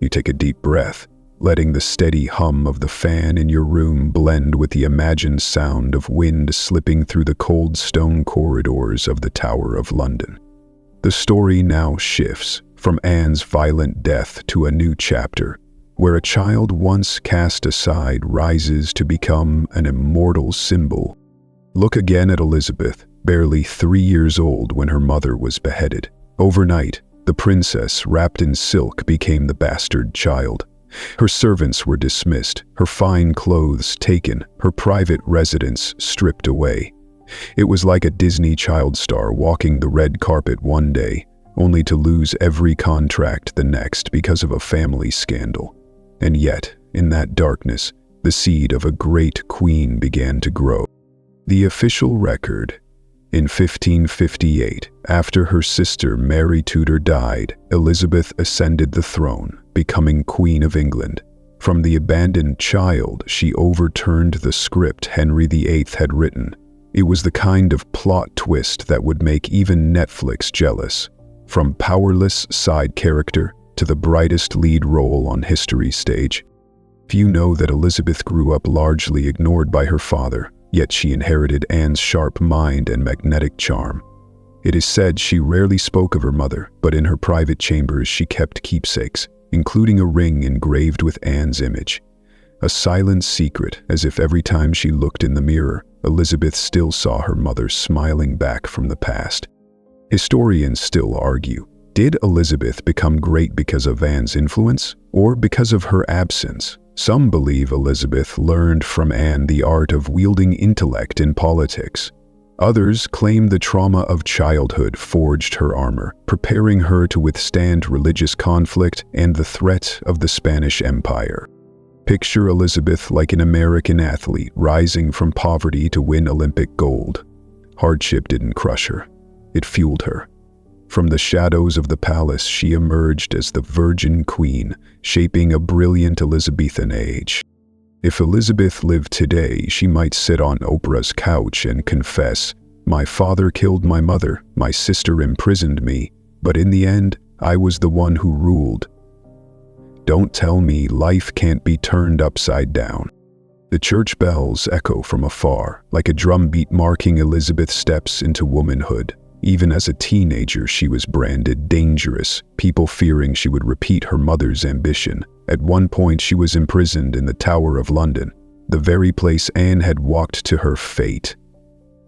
You take a deep breath, letting the steady hum of the fan in your room blend with the imagined sound of wind slipping through the cold stone corridors of the Tower of London. The story now shifts from Anne's violent death to a new chapter, where a child once cast aside rises to become an immortal symbol. Look again at Elizabeth, barely 3 years old when her mother was beheaded. Overnight, the princess, wrapped in silk, became the bastard child. Her servants were dismissed, her fine clothes taken, her private residence stripped away. It was like a Disney child star walking the red carpet one day, only to lose every contract the next because of a family scandal. And yet, in that darkness, the seed of a great queen began to grow. The official record: in 1558, after her sister Mary Tudor died, Elizabeth ascended the throne, becoming Queen of England. From the abandoned child, she overturned the script Henry VIII had written. It was the kind of plot twist that would make even Netflix jealous. From powerless side character to the brightest lead role on history's stage. Few know that Elizabeth grew up largely ignored by her father, yet she inherited Anne's sharp mind and magnetic charm. It is said she rarely spoke of her mother, but in her private chambers she kept keepsakes, including a ring engraved with Anne's image. A silent secret, as if every time she looked in the mirror, Elizabeth still saw her mother smiling back from the past. Historians still argue, did Elizabeth become great because of Anne's influence, or because of her absence? Some believe Elizabeth learned from Anne the art of wielding intellect in politics. Others claim the trauma of childhood forged her armor, preparing her to withstand religious conflict and the threat of the Spanish Empire. Picture Elizabeth like an American athlete rising from poverty to win Olympic gold. Hardship didn't crush her. It fueled her. From the shadows of the palace, she emerged as the Virgin Queen, shaping a brilliant Elizabethan age. If Elizabeth lived today, she might sit on Oprah's couch and confess, "My father killed my mother, my sister imprisoned me, but in the end, I was the one who ruled." Don't tell me life can't be turned upside down. The church bells echo from afar, like a drumbeat marking Elizabeth's steps into womanhood. Even as a teenager, she was branded dangerous, people fearing she would repeat her mother's ambition. At one point, she was imprisoned in the Tower of London, the very place Anne had walked to her fate.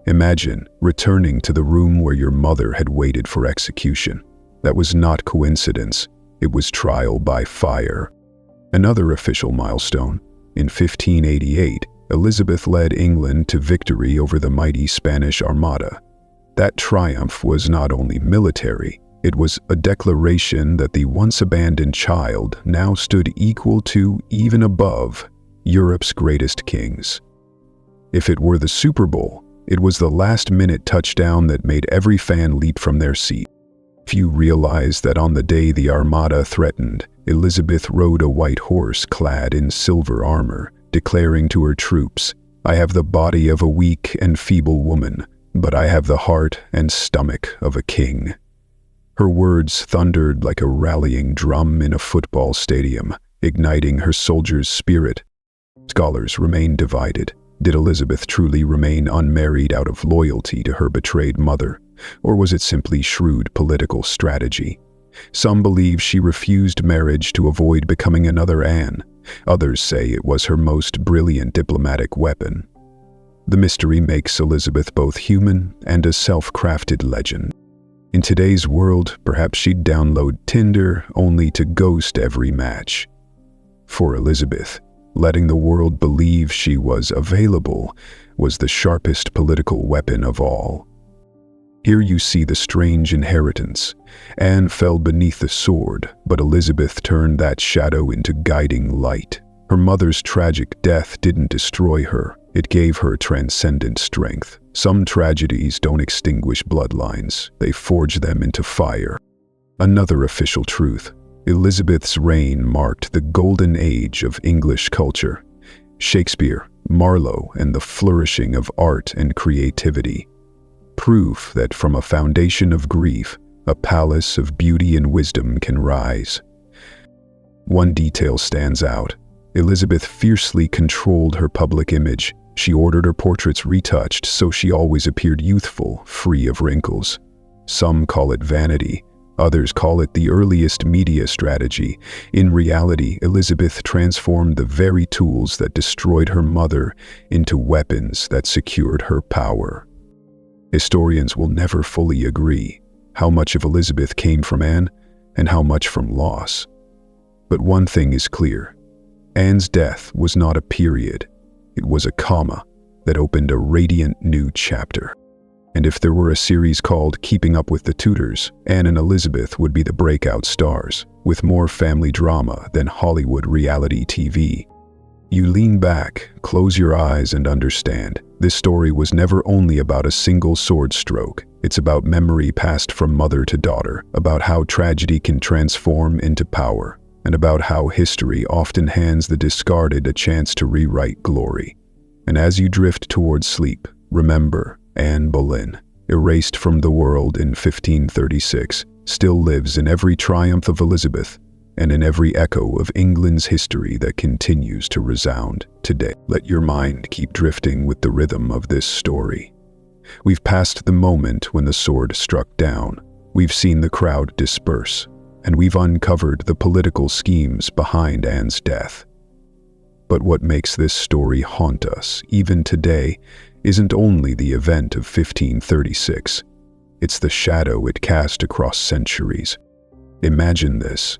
Imagine returning to the room where your mother had waited for execution. That was not coincidence. It was trial by fire. Another official milestone. In 1588, Elizabeth led England to victory over the mighty Spanish Armada. That triumph was not only military, it was a declaration that the once abandoned child now stood equal to, even above, Europe's greatest kings. If it were the Super Bowl, it was the last-minute touchdown that made every fan leap from their seat. Few realize that on the day the Armada threatened, Elizabeth rode a white horse clad in silver armor, declaring to her troops, "I have the body of a weak and feeble woman, but I have the heart and stomach of a king." Her words thundered like a rallying drum in a football stadium, igniting her soldiers' spirit. Scholars remain divided. Did Elizabeth truly remain unmarried out of loyalty to her betrayed mother, or was it simply shrewd political strategy? Some believe she refused marriage to avoid becoming another Anne. Others say it was her most brilliant diplomatic weapon. The mystery makes Elizabeth both human and a self-crafted legend. In today's world, perhaps she'd download Tinder only to ghost every match. For Elizabeth, letting the world believe she was available was the sharpest political weapon of all. Here you see the strange inheritance. Anne fell beneath the sword, but Elizabeth turned that shadow into guiding light. Her mother's tragic death didn't destroy her. It gave her transcendent strength. Some tragedies don't extinguish bloodlines. They forge them into fire. Another official truth. Elizabeth's reign marked the golden age of English culture. Shakespeare, Marlowe, and the flourishing of art and creativity. Proof that from a foundation of grief, a palace of beauty and wisdom can rise. One detail stands out. Elizabeth fiercely controlled her public image. She ordered her portraits retouched so she always appeared youthful, free of wrinkles. Some call it vanity, others call it the earliest media strategy. In reality, Elizabeth transformed the very tools that destroyed her mother into weapons that secured her power. Historians will never fully agree how much of Elizabeth came from Anne and how much from loss. But one thing is clear. Anne's death was not a period. It was a comma that opened a radiant new chapter. And if there were a series called Keeping Up with the Tudors, Anne and Elizabeth would be the breakout stars, with more family drama than Hollywood reality TV. You lean back, close your eyes, and understand. This story was never only about a single sword stroke. It's about memory passed from mother to daughter, about how tragedy can transform into power, and about how history often hands the discarded a chance to rewrite glory. And as you drift towards sleep, remember, Anne Boleyn, erased from the world in 1536, still lives in every triumph of Elizabeth and in every echo of England's history that continues to resound today. Let your mind keep drifting with the rhythm of this story. We've passed the moment when the sword struck down. We've seen the crowd disperse, and we've uncovered the political schemes behind Anne's death. But what makes this story haunt us, even today, isn't only the event of 1536. It's the shadow it cast across centuries. Imagine this.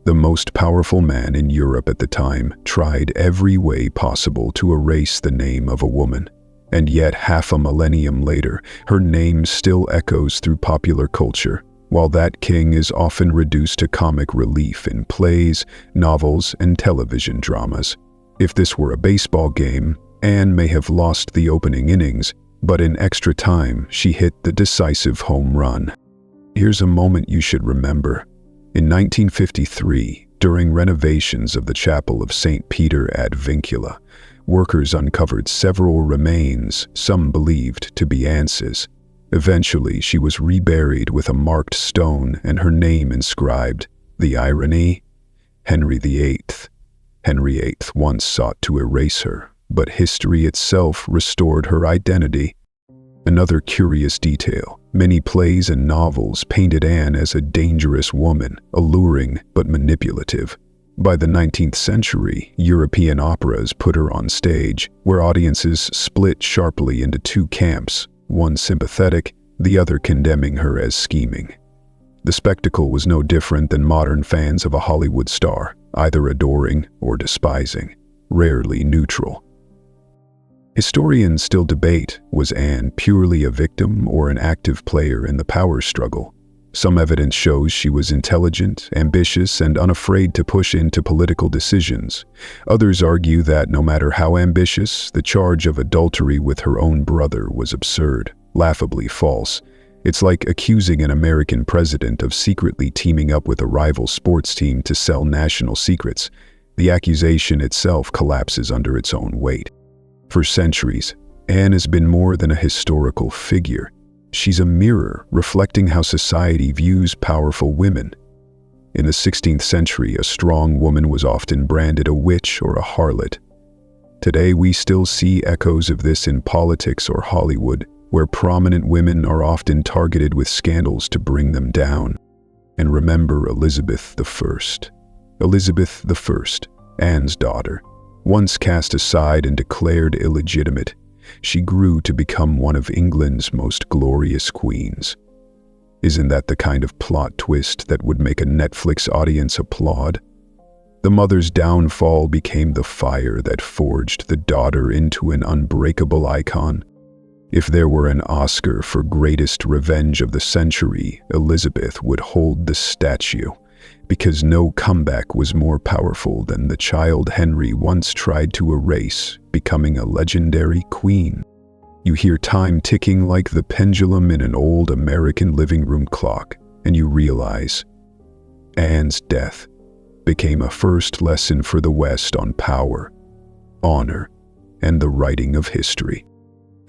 The most powerful man in Europe at the time tried every way possible to erase the name of a woman. And yet, half a millennium later, her name still echoes through popular culture, while that king is often reduced to comic relief in plays, novels, and television dramas. If this were a baseball game, Anne may have lost the opening innings, but in extra time, she hit the decisive home run. Here's a moment you should remember. In 1953, during renovations of the chapel of St. Peter ad Vincula, workers uncovered several remains, some believed to be Anne's. Eventually, she was reburied with a marked stone and her name inscribed. The irony? Henry VIII. Henry VIII once sought to erase her, but history itself restored her identity. Another curious detail, many plays and novels painted Anne as a dangerous woman, alluring but manipulative. By the 19th century, European operas put her on stage, where audiences split sharply into two camps, one sympathetic, the other condemning her as scheming. The spectacle was no different than modern fans of a Hollywood star, either adoring or despising, rarely neutral. Historians still debate, was Anne purely a victim or an active player in the power struggle? Some evidence shows she was intelligent, ambitious, and unafraid to push into political decisions. Others argue that no matter how ambitious, the charge of adultery with her own brother was absurd, laughably false. It's like accusing an American president of secretly teaming up with a rival sports team to sell national secrets. The accusation itself collapses under its own weight. For centuries, Anne has been more than a historical figure. She's a mirror reflecting how society views powerful women. In the 16th century, a strong woman was often branded a witch or a harlot. Today, we still see echoes of this in politics or Hollywood, where prominent women are often targeted with scandals to bring them down. And remember Elizabeth I. Elizabeth I, Anne's daughter. Once cast aside and declared illegitimate, she grew to become one of England's most glorious queens. Isn't that the kind of plot twist that would make a Netflix audience applaud? The mother's downfall became the fire that forged the daughter into an unbreakable icon. If there were an Oscar for greatest revenge of the century, Elizabeth would hold the statue, because no comeback was more powerful than the child Henry once tried to erase, becoming a legendary queen. You hear time ticking like the pendulum in an old American living room clock, and you realize Anne's death became a first lesson for the West on power, honor, and the writing of history.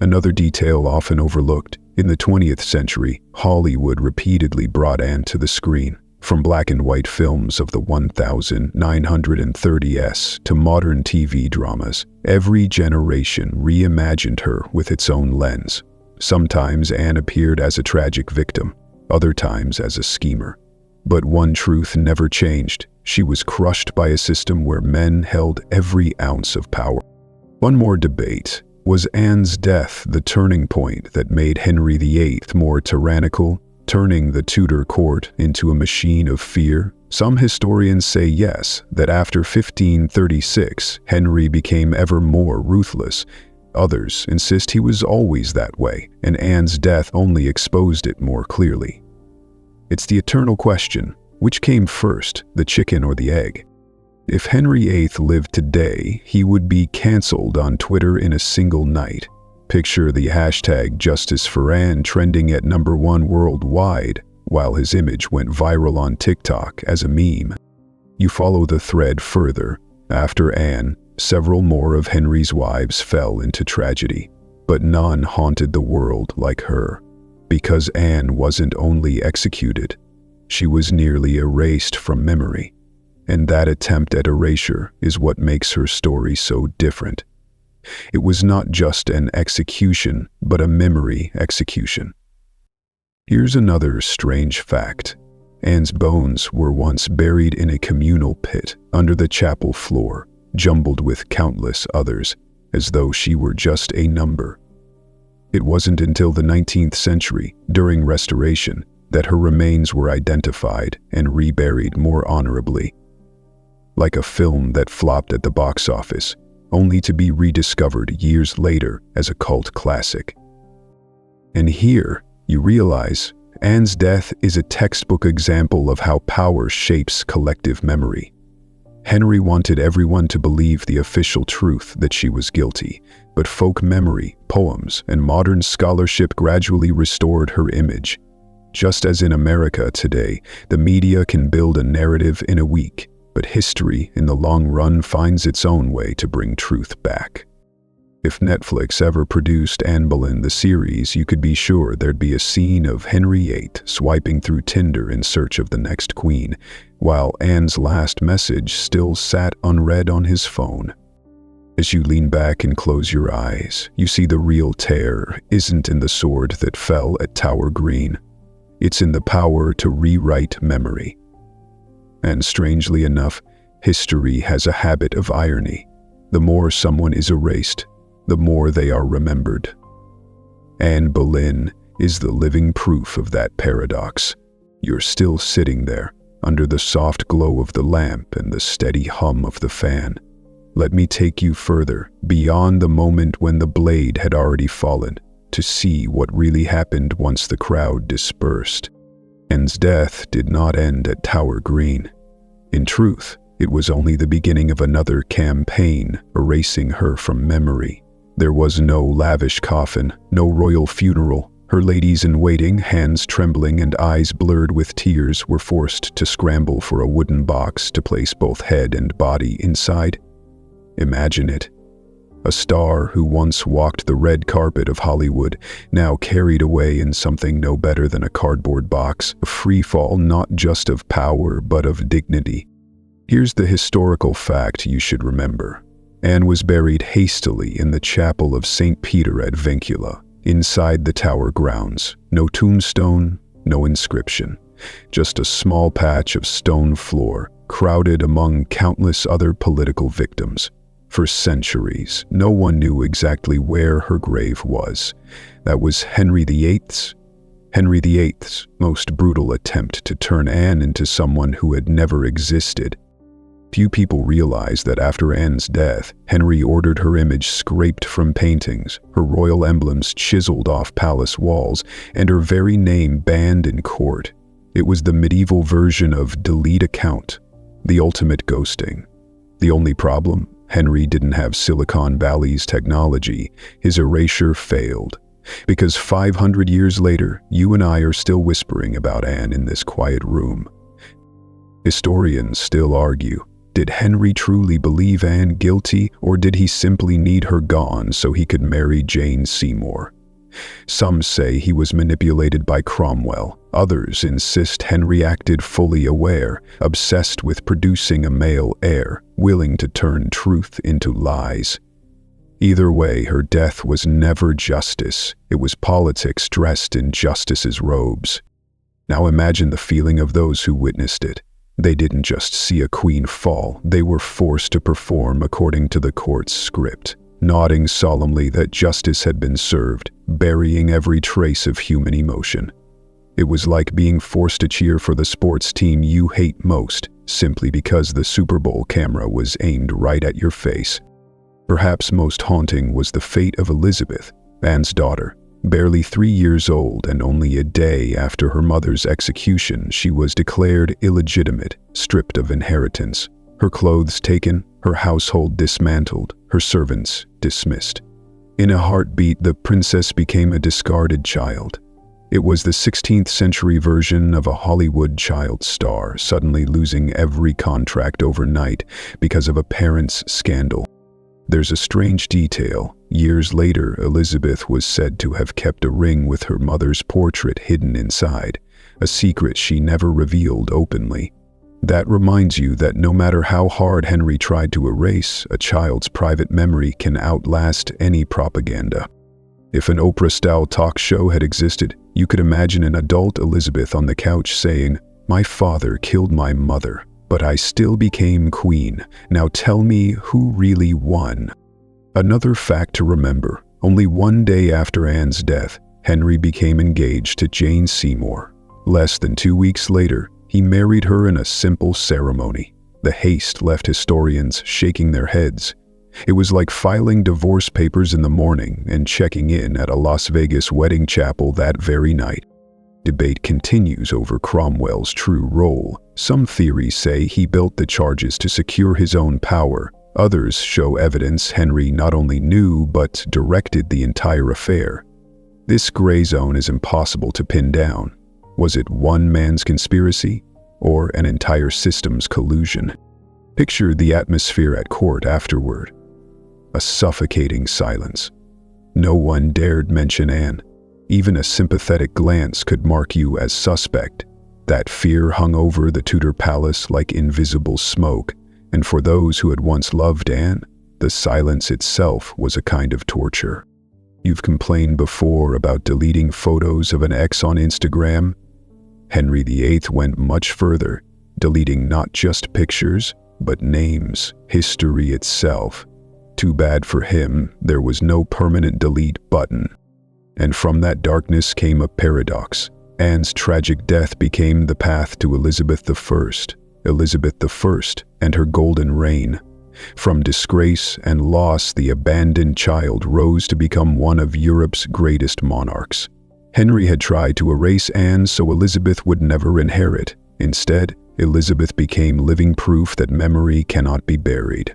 Another detail often overlooked, in the 20th century, Hollywood repeatedly brought Anne to the screen. From black and white films of the 1930s to modern TV dramas, every generation reimagined her with its own lens. Sometimes Anne appeared as a tragic victim, other times as a schemer. But one truth never changed. She was crushed by a system where men held every ounce of power. One more debate. Was Anne's death the turning point that made Henry VIII more tyrannical, turning the Tudor court into a machine of fear? Some historians say yes, that after 1536, Henry became ever more ruthless. Others insist he was always that way, and Anne's death only exposed it more clearly. It's the eternal question, which came first, the chicken or the egg? If Henry VIII lived today, he would be cancelled on Twitter in a single night. Picture the hashtag Justice for Anne trending at #1 worldwide, while his image went viral on TikTok as a meme. You follow the thread further. After Anne, several more of Henry's wives fell into tragedy, but none haunted the world like her. Because Anne wasn't only executed, she was nearly erased from memory. And that attempt at erasure is what makes her story so different. It was not just an execution, but a memory execution. Here's another strange fact. Anne's bones were once buried in a communal pit under the chapel floor, jumbled with countless others, as though she were just a number. It wasn't until the 19th century, during Restoration, that her remains were identified and reburied more honorably. Like a film that flopped at the box office, only to be rediscovered years later as a cult classic. And here, you realize, Anne's death is a textbook example of how power shapes collective memory. Henry wanted everyone to believe the official truth that she was guilty, but folk memory, poems, and modern scholarship gradually restored her image. Just as in America today, the media can build a narrative in a week, but history in the long run finds its own way to bring truth back. If Netflix ever produced Anne Boleyn the series, you could be sure there'd be a scene of Henry VIII swiping through Tinder in search of the next queen, while Anne's last message still sat unread on his phone. As you lean back and close your eyes, you see the real terror isn't in the sword that fell at Tower Green. It's in the power to rewrite memory. And strangely enough, history has a habit of irony. The more someone is erased, the more they are remembered. Anne Boleyn is the living proof of that paradox. You're still sitting there, under the soft glow of the lamp and the steady hum of the fan. Let me take you further, beyond the moment when the blade had already fallen, to see what really happened once the crowd dispersed. Anne's death did not end at Tower Green. In truth, it was only the beginning of another campaign erasing her from memory. There was no lavish coffin, no royal funeral. Her ladies-in-waiting, hands trembling and eyes blurred with tears, were forced to scramble for a wooden box to place both head and body inside. Imagine it. A star who once walked the red carpet of Hollywood, now carried away in something no better than a cardboard box, a free fall not just of power but of dignity. Here's the historical fact you should remember. Anne was buried hastily in the chapel of St. Peter at Vincula, inside the Tower grounds. No tombstone, no inscription. Just a small patch of stone floor, crowded among countless other political victims. For centuries, no one knew exactly where her grave was. That was Henry VIII's most brutal attempt to turn Anne into someone who had never existed. Few people realize that after Anne's death, Henry ordered her image scraped from paintings, her royal emblems chiseled off palace walls, and her very name banned in court. It was the medieval version of delete account, the ultimate ghosting. The only problem? Henry didn't have Silicon Valley's technology. His erasure failed. Because 500 years later, you and I are still whispering about Anne in this quiet room. Historians still argue, did Henry truly believe Anne guilty, or did he simply need her gone so he could marry Jane Seymour? Some say he was manipulated by Cromwell. Others insist Henry acted fully aware, obsessed with producing a male heir, willing to turn truth into lies. Either way, her death was never justice. It was politics dressed in justice's robes. Now imagine the feeling of those who witnessed it. They didn't just see a queen fall, they were forced to perform according to the court's script, nodding solemnly that justice had been served, burying every trace of human emotion. It was like being forced to cheer for the sports team you hate most, simply because the Super Bowl camera was aimed right at your face. Perhaps most haunting was the fate of Elizabeth, Anne's daughter. Barely 3 years old and only a day after her mother's execution, she was declared illegitimate, stripped of inheritance. Her clothes taken, her household dismantled, her servants dismissed. In a heartbeat, the princess became a discarded child. It was the 16th century version of a Hollywood child star, suddenly losing every contract overnight because of a parent's scandal. There's a strange detail. Years later, Elizabeth was said to have kept a ring with her mother's portrait hidden inside, a secret she never revealed openly. That reminds you that no matter how hard Henry tried to erase, a child's private memory can outlast any propaganda. If an Oprah-style talk show had existed, you could imagine an adult Elizabeth on the couch saying, "My father killed my mother, but I still became queen. Now tell me who really won." Another fact to remember, only one day after Anne's death, Henry became engaged to Jane Seymour. Less than 2 weeks later, he married her in a simple ceremony. The haste left historians shaking their heads. It was like filing divorce papers in the morning and checking in at a Las Vegas wedding chapel that very night. Debate continues over Cromwell's true role. Some theories say he built the charges to secure his own power. Others show evidence Henry not only knew but directed the entire affair. This gray zone is impossible to pin down. Was it one man's conspiracy or an entire system's collusion? Picture the atmosphere at court afterward. A suffocating silence. No one dared mention Anne. Even a sympathetic glance could mark you as suspect. That fear hung over the Tudor palace like invisible smoke, and for those who had once loved Anne, the silence itself was a kind of torture. You've complained before about deleting photos of an ex on Instagram. Henry VIII went much further, deleting not just pictures, but names, history itself. Too bad for him, there was no permanent delete button. And from that darkness came a paradox. Anne's tragic death became the path to Elizabeth I. Elizabeth I and her golden reign. From disgrace and loss, the abandoned child rose to become one of Europe's greatest monarchs. Henry had tried to erase Anne so Elizabeth would never inherit. Instead, Elizabeth became living proof that memory cannot be buried.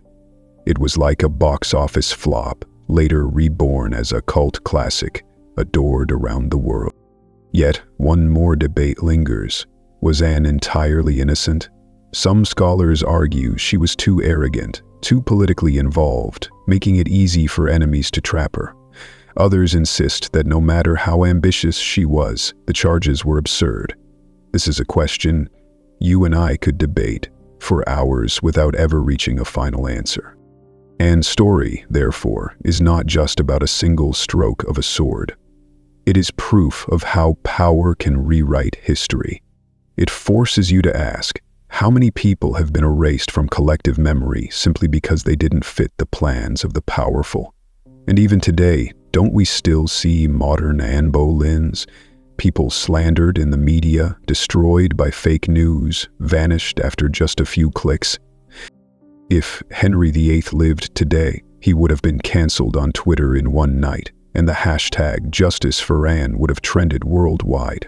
It was like a box office flop, later reborn as a cult classic, adored around the world. Yet, one more debate lingers. Was Anne entirely innocent? Some scholars argue she was too arrogant, too politically involved, making it easy for enemies to trap her. Others insist that no matter how ambitious she was, the charges were absurd. This is a question you and I could debate for hours without ever reaching a final answer. Anne's story, therefore, is not just about a single stroke of a sword. It is proof of how power can rewrite history. It forces you to ask, how many people have been erased from collective memory simply because they didn't fit the plans of the powerful? And even today, don't we still see modern Anne Boleyns? People slandered in the media, destroyed by fake news, vanished after just a few clicks. If Henry VIII lived today, he would have been cancelled on Twitter in one night, and the hashtag Justice for Anne would have trended worldwide.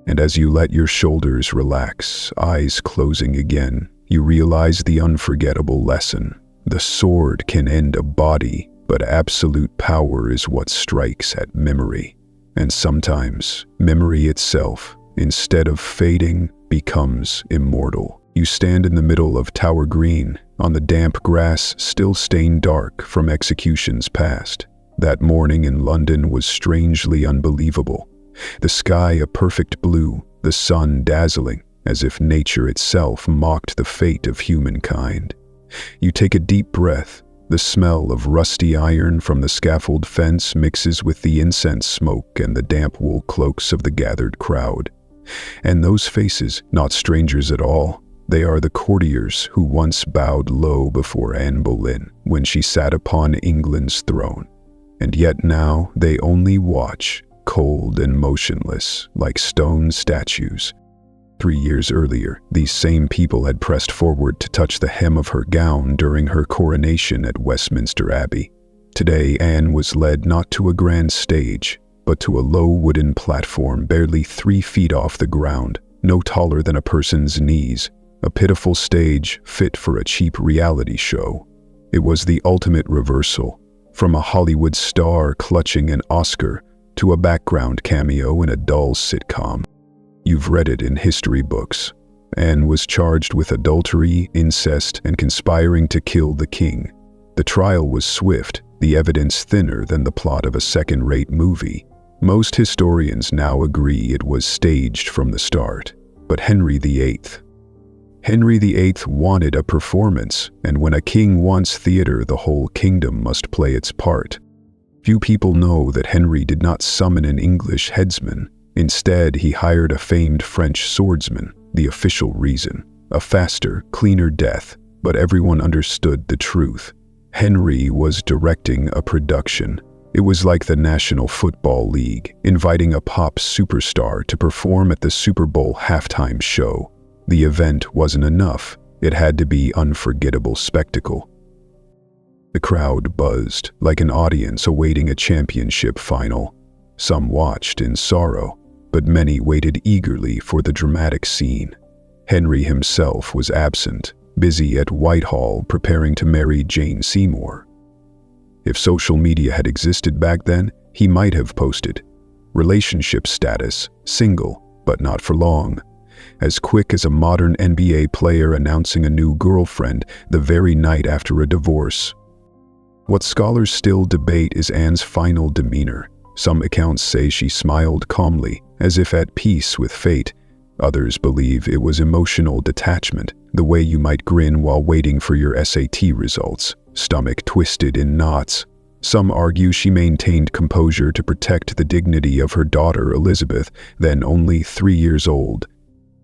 And as you let your shoulders relax, eyes closing again, you realize the unforgettable lesson. The sword can end a body, but absolute power is what strikes at memory. And sometimes, memory itself, instead of fading, becomes immortal. You stand in the middle of Tower Green, on the damp grass still stained dark from executions past. That morning in London was strangely unbelievable. The sky a perfect blue, the sun dazzling, as if nature itself mocked the fate of humankind. You take a deep breath. The smell of rusty iron from the scaffold fence mixes with the incense smoke and the damp wool cloaks of the gathered crowd. And those faces, not strangers at all, they are the courtiers who once bowed low before Anne Boleyn when she sat upon England's throne. And yet now they only watch, cold and motionless, like stone statues. 3 years earlier, these same people had pressed forward to touch the hem of her gown during her coronation at Westminster Abbey. Today, Anne was led not to a grand stage, but to a low wooden platform barely 3 feet off the ground, no taller than a person's knees, a pitiful stage fit for a cheap reality show. It was the ultimate reversal, from a Hollywood star clutching an Oscar to a background cameo in a dull sitcom. You've read it in history books. Anne was charged with adultery, incest, and conspiring to kill the king. The trial was swift, the evidence thinner than the plot of a second-rate movie. Most historians now agree it was staged from the start. But Henry VIII wanted a performance, and when a king wants theater, the whole kingdom must play its part. Few people know that Henry did not summon an English headsman. Instead, he hired a famed French swordsman, the official reason, a faster, cleaner death, but everyone understood the truth. Henry was directing a production. It was like the National Football League, inviting a pop superstar to perform at the Super Bowl halftime show. The event wasn't enough. It had to be unforgettable spectacle. The crowd buzzed, like an audience awaiting a championship final. Some watched in sorrow, but many waited eagerly for the dramatic scene. Henry himself was absent, busy at Whitehall preparing to marry Jane Seymour. If social media had existed back then, he might have posted, relationship status, single, but not for long. As quick as a modern NBA player announcing a new girlfriend the very night after a divorce. What scholars still debate is Anne's final demeanor. Some accounts say she smiled calmly, as if at peace with fate. Others believe it was emotional detachment, the way you might grin while waiting for your SAT results, stomach twisted in knots. Some argue she maintained composure to protect the dignity of her daughter Elizabeth, then only 3 years old.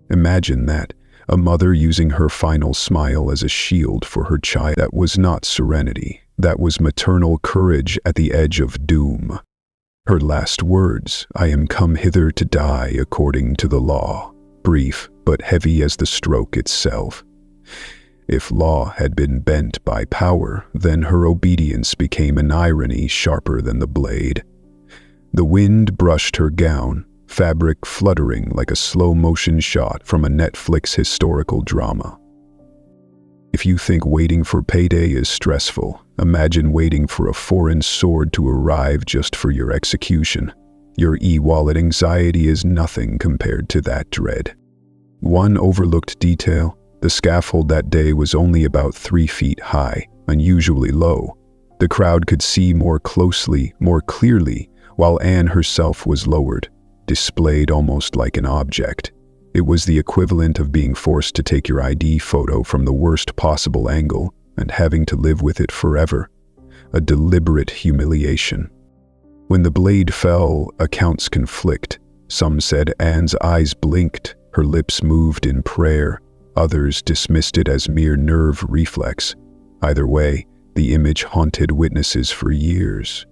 Imagine that, a mother using her final smile as a shield for her child. That was not serenity, that was maternal courage at the edge of doom. Her last words, "I am come hither to die according to the law," brief but heavy as the stroke itself. If law had been bent by power, then her obedience became an irony sharper than the blade. The wind brushed her gown, fabric fluttering like a slow-motion shot from a Netflix historical drama. If you think waiting for payday is stressful, imagine waiting for a foreign sword to arrive just for your execution. Your e-wallet anxiety is nothing compared to that dread. One overlooked detail, the scaffold that day was only about 3 feet high, unusually low. The crowd could see more closely, more clearly, while Anne herself was lowered, displayed almost like an object. It was the equivalent of being forced to take your ID photo from the worst possible angle and having to live with it forever. A deliberate humiliation. When the blade fell, accounts conflict. Some said Anne's eyes blinked, her lips moved in prayer. Others dismissed it as mere nerve reflex. Either way, the image haunted witnesses for years.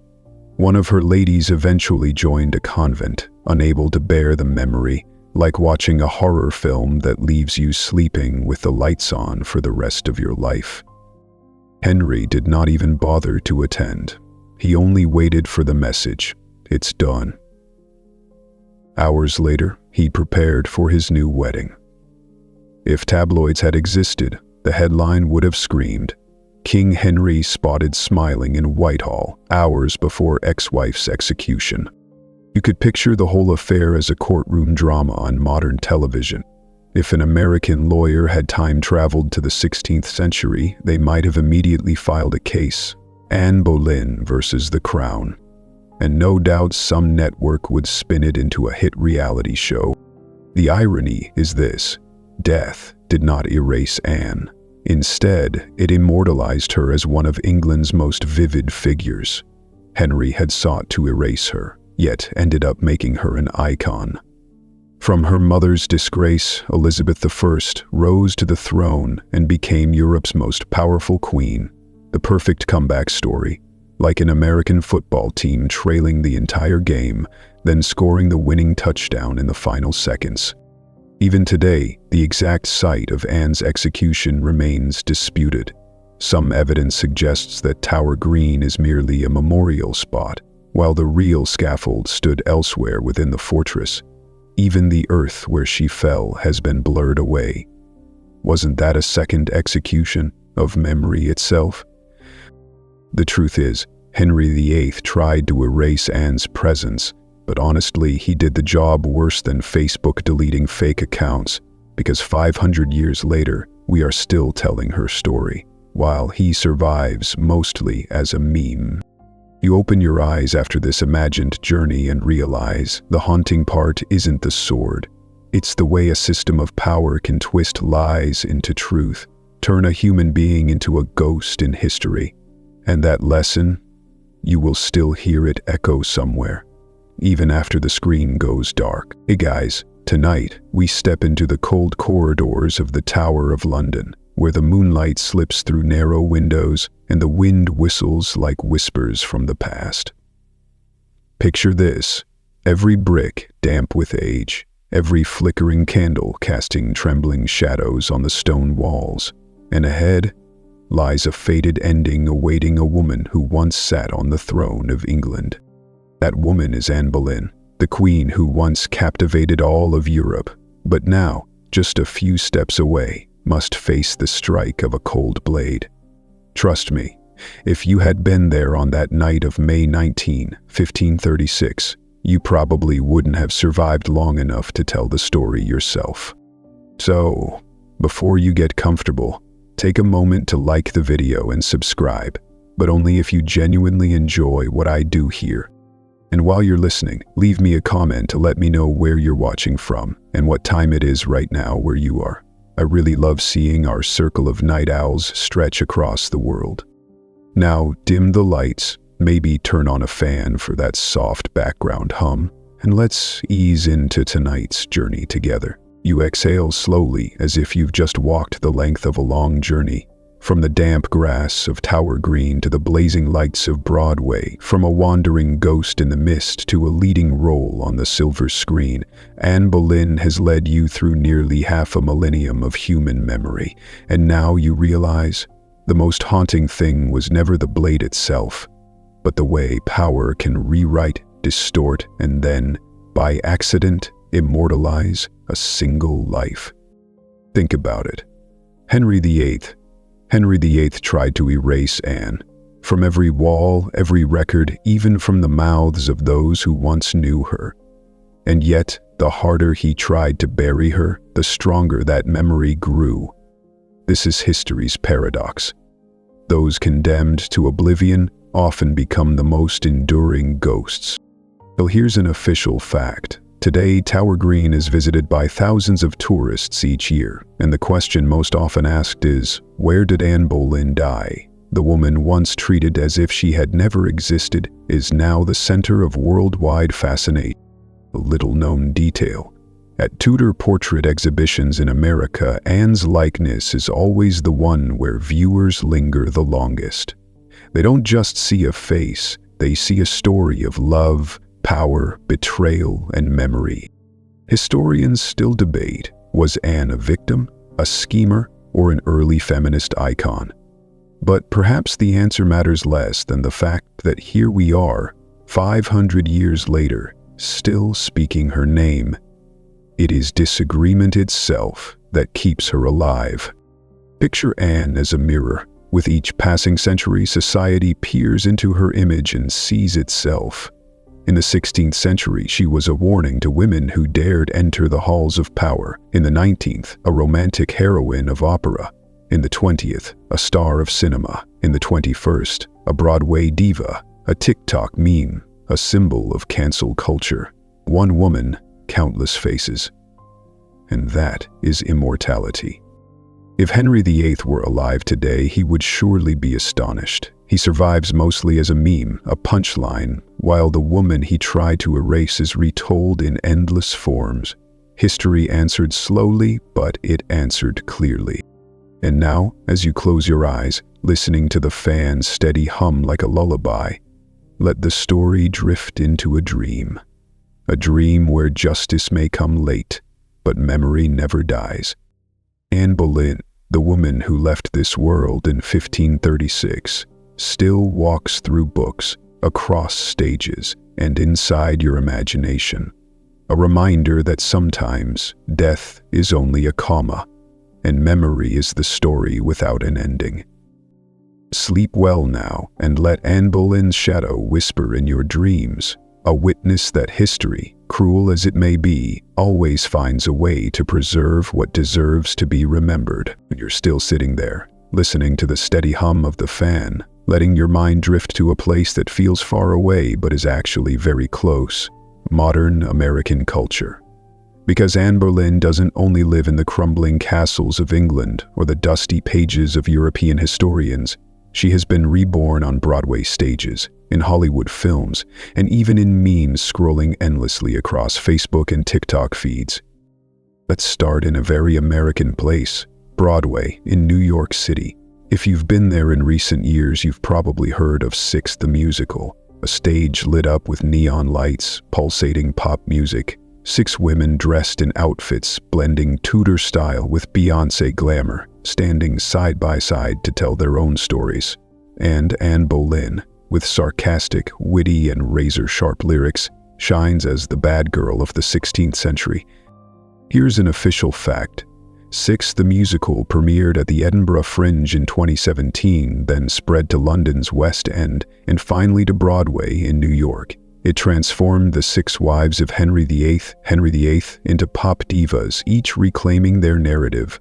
One of her ladies eventually joined a convent, unable to bear the memory, like watching a horror film that leaves you sleeping with the lights on for the rest of your life. Henry did not even bother to attend. He only waited for the message, "It's done." Hours later, he prepared for his new wedding. If tabloids had existed, the headline would have screamed, "King Henry spotted smiling in Whitehall hours before ex-wife's execution." You could picture the whole affair as a courtroom drama on modern television. If an American lawyer had time traveled to the 16th century, they might have immediately filed a case. Anne Boleyn versus the crown. And no doubt some network would spin it into a hit reality show. The irony is this: death did not erase Anne. Instead, it immortalized her as one of England's most vivid figures. Henry had sought to erase her, yet ended up making her an icon. From her mother's disgrace, Elizabeth I rose to the throne and became Europe's most powerful queen. The perfect comeback story, like an American football team trailing the entire game, then scoring the winning touchdown in the final seconds. Even today, the exact site of Anne's execution remains disputed. Some evidence suggests that Tower Green is merely a memorial spot, while the real scaffold stood elsewhere within the fortress. Even the earth where she fell has been blurred away. Wasn't that a second execution of memory itself? The truth is, Henry VIII tried to erase Anne's presence, but honestly, he did the job worse than Facebook deleting fake accounts, because 500 years later, we are still telling her story, while he survives mostly as a meme. You open your eyes after this imagined journey and realize the haunting part isn't the sword. It's the way a system of power can twist lies into truth, turn a human being into a ghost in history. And that lesson, you will still hear it echo somewhere, even after the screen goes dark. Hey guys, tonight we step into the cold corridors of the Tower of London, where the moonlight slips through narrow windows and the wind whistles like whispers from the past. Picture this: every brick damp with age, every flickering candle casting trembling shadows on the stone walls, and ahead lies a fated ending awaiting a woman who once sat on the throne of England. That woman is Anne Boleyn, the queen who once captivated all of Europe, but now, just a few steps away, must face the strike of a cold blade. Trust me, if you had been there on that night of May 19, 1536, you probably wouldn't have survived long enough to tell the story yourself. So, before you get comfortable, take a moment to like the video and subscribe, but only if you genuinely enjoy what I do here. And while you're listening, leave me a comment to let me know where you're watching from and what time it is right now where you are. I really love seeing our circle of night owls stretch across the world. Now, dim the lights, maybe turn on a fan for that soft background hum, and let's ease into tonight's journey together. You exhale slowly as if you've just walked the length of a long journey, from the damp grass of Tower Green to the blazing lights of Broadway, from a wandering ghost in the mist to a leading role on the silver screen. Anne Boleyn has led you through nearly half a millennium of human memory, and now you realize the most haunting thing was never the blade itself, but the way power can rewrite, distort, and then, by accident, immortalize a single life. Think about it. Henry VIII tried to erase Anne from every wall, every record, even from the mouths of those who once knew her. And yet, the harder he tried to bury her, the stronger that memory grew. This is history's paradox. Those condemned to oblivion often become the most enduring ghosts. Well, here's an official fact. Today, Tower Green is visited by thousands of tourists each year, and the question most often asked is, where did Anne Boleyn die? The woman once treated as if she had never existed is now the center of worldwide fascination. A little-known detail. At Tudor portrait exhibitions in America, Anne's likeness is always the one where viewers linger the longest. They don't just see a face, they see a story of love, power, betrayal, and memory. Historians still debate, was Anne a victim, a schemer, or an early feminist icon? But perhaps the answer matters less than the fact that here we are, 500 years later, still speaking her name. It is disagreement itself that keeps her alive. Picture Anne as a mirror. With each passing century, society peers into her image and sees itself. In the 16th century, she was a warning to women who dared enter the halls of power. In the 19th, a romantic heroine of opera. In the 20th, a star of cinema. In the 21st, a Broadway diva, a TikTok meme, a symbol of cancel culture. One woman, countless faces. And that is immortality. If Henry VIII were alive today, he would surely be astonished. He survives mostly as a meme, a punchline, while the woman he tried to erase is retold in endless forms. History answered slowly, but it answered clearly. And now, as you close your eyes, listening to the fan's steady hum like a lullaby, let the story drift into a dream. A dream where justice may come late, but memory never dies. Anne Boleyn, the woman who left this world in 1536, still walks through books, across stages, and inside your imagination. A reminder that sometimes death is only a comma, and memory is the story without an ending. Sleep well now, and let Anne Boleyn's shadow whisper in your dreams, a witness that history, cruel as it may be, always finds a way to preserve what deserves to be remembered. When you're still sitting there, listening to the steady hum of the fan, letting your mind drift to a place that feels far away but is actually very close. Modern American culture. Because Anne Boleyn doesn't only live in the crumbling castles of England or the dusty pages of European historians, she has been reborn on Broadway stages, in Hollywood films, and even in memes scrolling endlessly across Facebook and TikTok feeds. Let's start in a very American place, Broadway in New York City. If you've been there in recent years, you've probably heard of Six the Musical, a stage lit up with neon lights, pulsating pop music, 6 women dressed in outfits blending Tudor style with Beyoncé glamour, standing side by side to tell their own stories. And Anne Boleyn, with sarcastic, witty, and razor-sharp lyrics, shines as the bad girl of the 16th century. Here's an official fact. Six the Musical premiered at the Edinburgh Fringe in 2017, then spread to London's West End, and finally to Broadway in New York. It transformed the 6 wives of Henry VIII into pop divas, each reclaiming their narrative.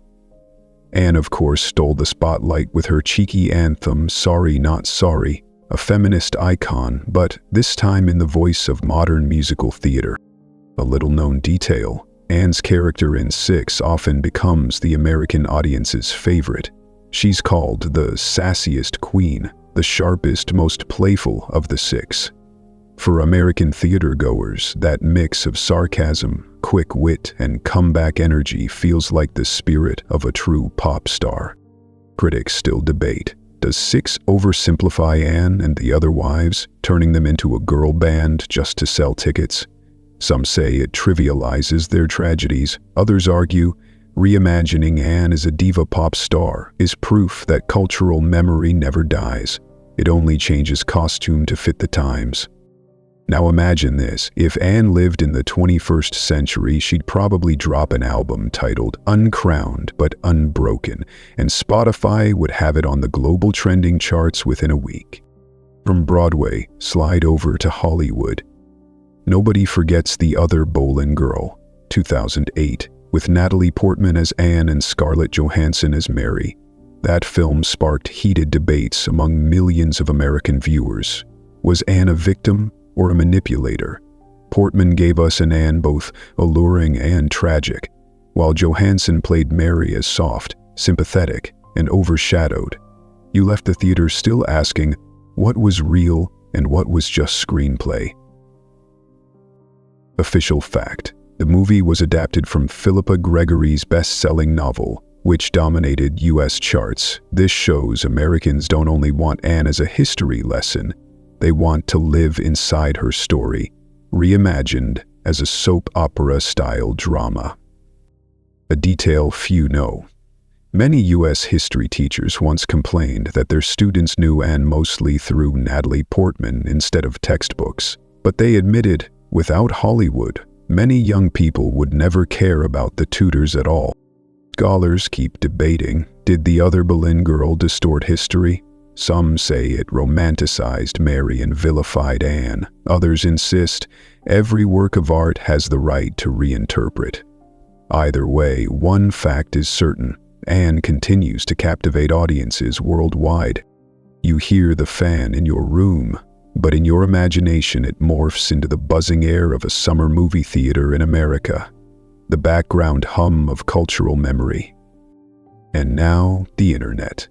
Anne, of course, stole the spotlight with her cheeky anthem, Sorry Not Sorry, a feminist icon, but this time in the voice of modern musical theater. A little-known detail, Anne's character in Six often becomes the American audience's favorite. She's called the sassiest queen, the sharpest, most playful of the 6. For American theater-goers, that mix of sarcasm, quick wit, and comeback energy feels like the spirit of a true pop star. Critics still debate, does Six oversimplify Anne and the other wives, turning them into a girl band just to sell tickets? Some say it trivializes their tragedies. Others argue, reimagining Anne as a diva pop star is proof that cultural memory never dies. It only changes costume to fit the times. Now imagine this, if Anne lived in the 21st century, she'd probably drop an album titled Uncrowned but Unbroken, and Spotify would have it on the global trending charts within a week. From Broadway, slide over to Hollywood. Nobody forgets The Other Boleyn Girl, 2008, with Natalie Portman as Anne and Scarlett Johansson as Mary. That film sparked heated debates among millions of American viewers. Was Anne a victim or a manipulator? Portman gave us an Anne both alluring and tragic, while Johansson played Mary as soft, sympathetic, and overshadowed. You left the theater still asking, what was real and what was just screenplay? Official fact: the movie was adapted from Philippa Gregory's best-selling novel, which dominated U.S. charts. This shows Americans don't only want Anne as a history lesson, they want to live inside her story, reimagined as a soap opera-style drama. A detail few know. Many U.S. history teachers once complained that their students knew Anne mostly through Natalie Portman instead of textbooks, but they admitted, without Hollywood, many young people would never care about the Tudors at all. Scholars keep debating, did The Other Boleyn Girl distort history? Some say it romanticized Mary and vilified Anne. Others insist every work of art has the right to reinterpret. Either way, one fact is certain: Anne continues to captivate audiences worldwide. You hear the fan in your room, but in your imagination it morphs into the buzzing air of a summer movie theater in America, the background hum of cultural memory. And now, the internet.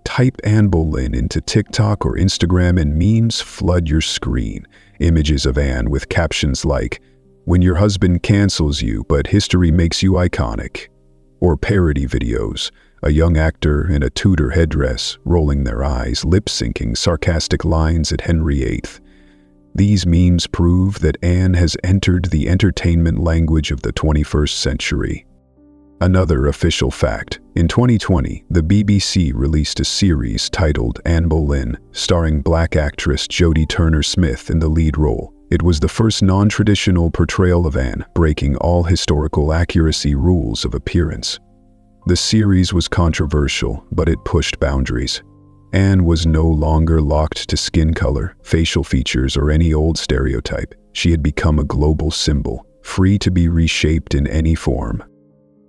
Type Anne Boleyn into TikTok or Instagram and memes flood your screen. Images of Anne with captions like, "When your husband cancels you, but history makes you iconic." Or parody videos, a young actor in a Tudor headdress, rolling their eyes, lip-syncing sarcastic lines at Henry VIII. These memes prove that Anne has entered the entertainment language of the 21st century. Another official fact: in 2020, the BBC released a series titled Anne Boleyn, starring Black actress Jodie Turner-Smith in the lead role. It was the first non-traditional portrayal of Anne, breaking all historical accuracy rules of appearance. The series was controversial, but it pushed boundaries. Anne was no longer locked to skin color, facial features, or any old stereotype. She had become a global symbol, free to be reshaped in any form.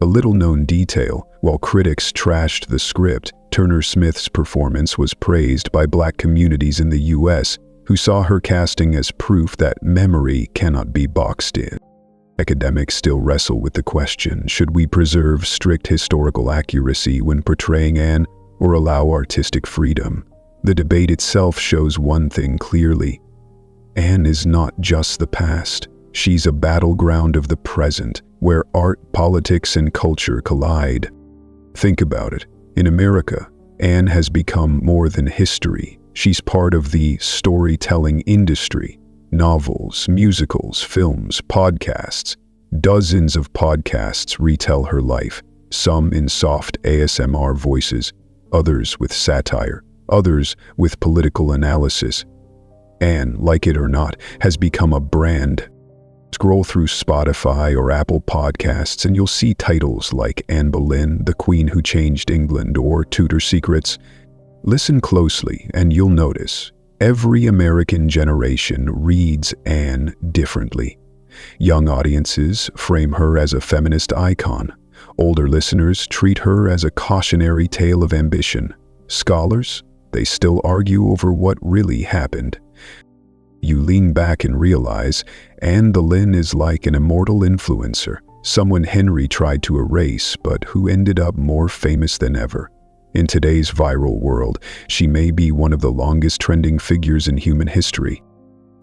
A little-known detail: while critics trashed the script, Turner-Smith's performance was praised by Black communities in the US, who saw her casting as proof that memory cannot be boxed in. Academics still wrestle with the question: should we preserve strict historical accuracy when portraying Anne, or allow artistic freedom? The debate itself shows one thing clearly: Anne is not just the past. She's a battleground of the present, where art, politics, and culture collide. Think about it. In America, Anne has become more than history. She's part of the storytelling industry. Novels, musicals, films, podcasts. Dozens of podcasts retell her life, some in soft ASMR voices, others with satire, others with political analysis. Anne, like it or not, has become a brand. Scroll through Spotify or Apple Podcasts and you'll see titles like Anne Boleyn, The Queen Who Changed England, or Tudor Secrets. Listen closely and you'll notice every American generation reads Anne differently. Young audiences frame her as a feminist icon. Older listeners treat her as a cautionary tale of ambition. Scholars, they still argue over what really happened. You lean back and realize Anne Boleyn is like an immortal influencer, someone Henry tried to erase but who ended up more famous than ever. In today's viral world, she may be one of the longest trending figures in human history.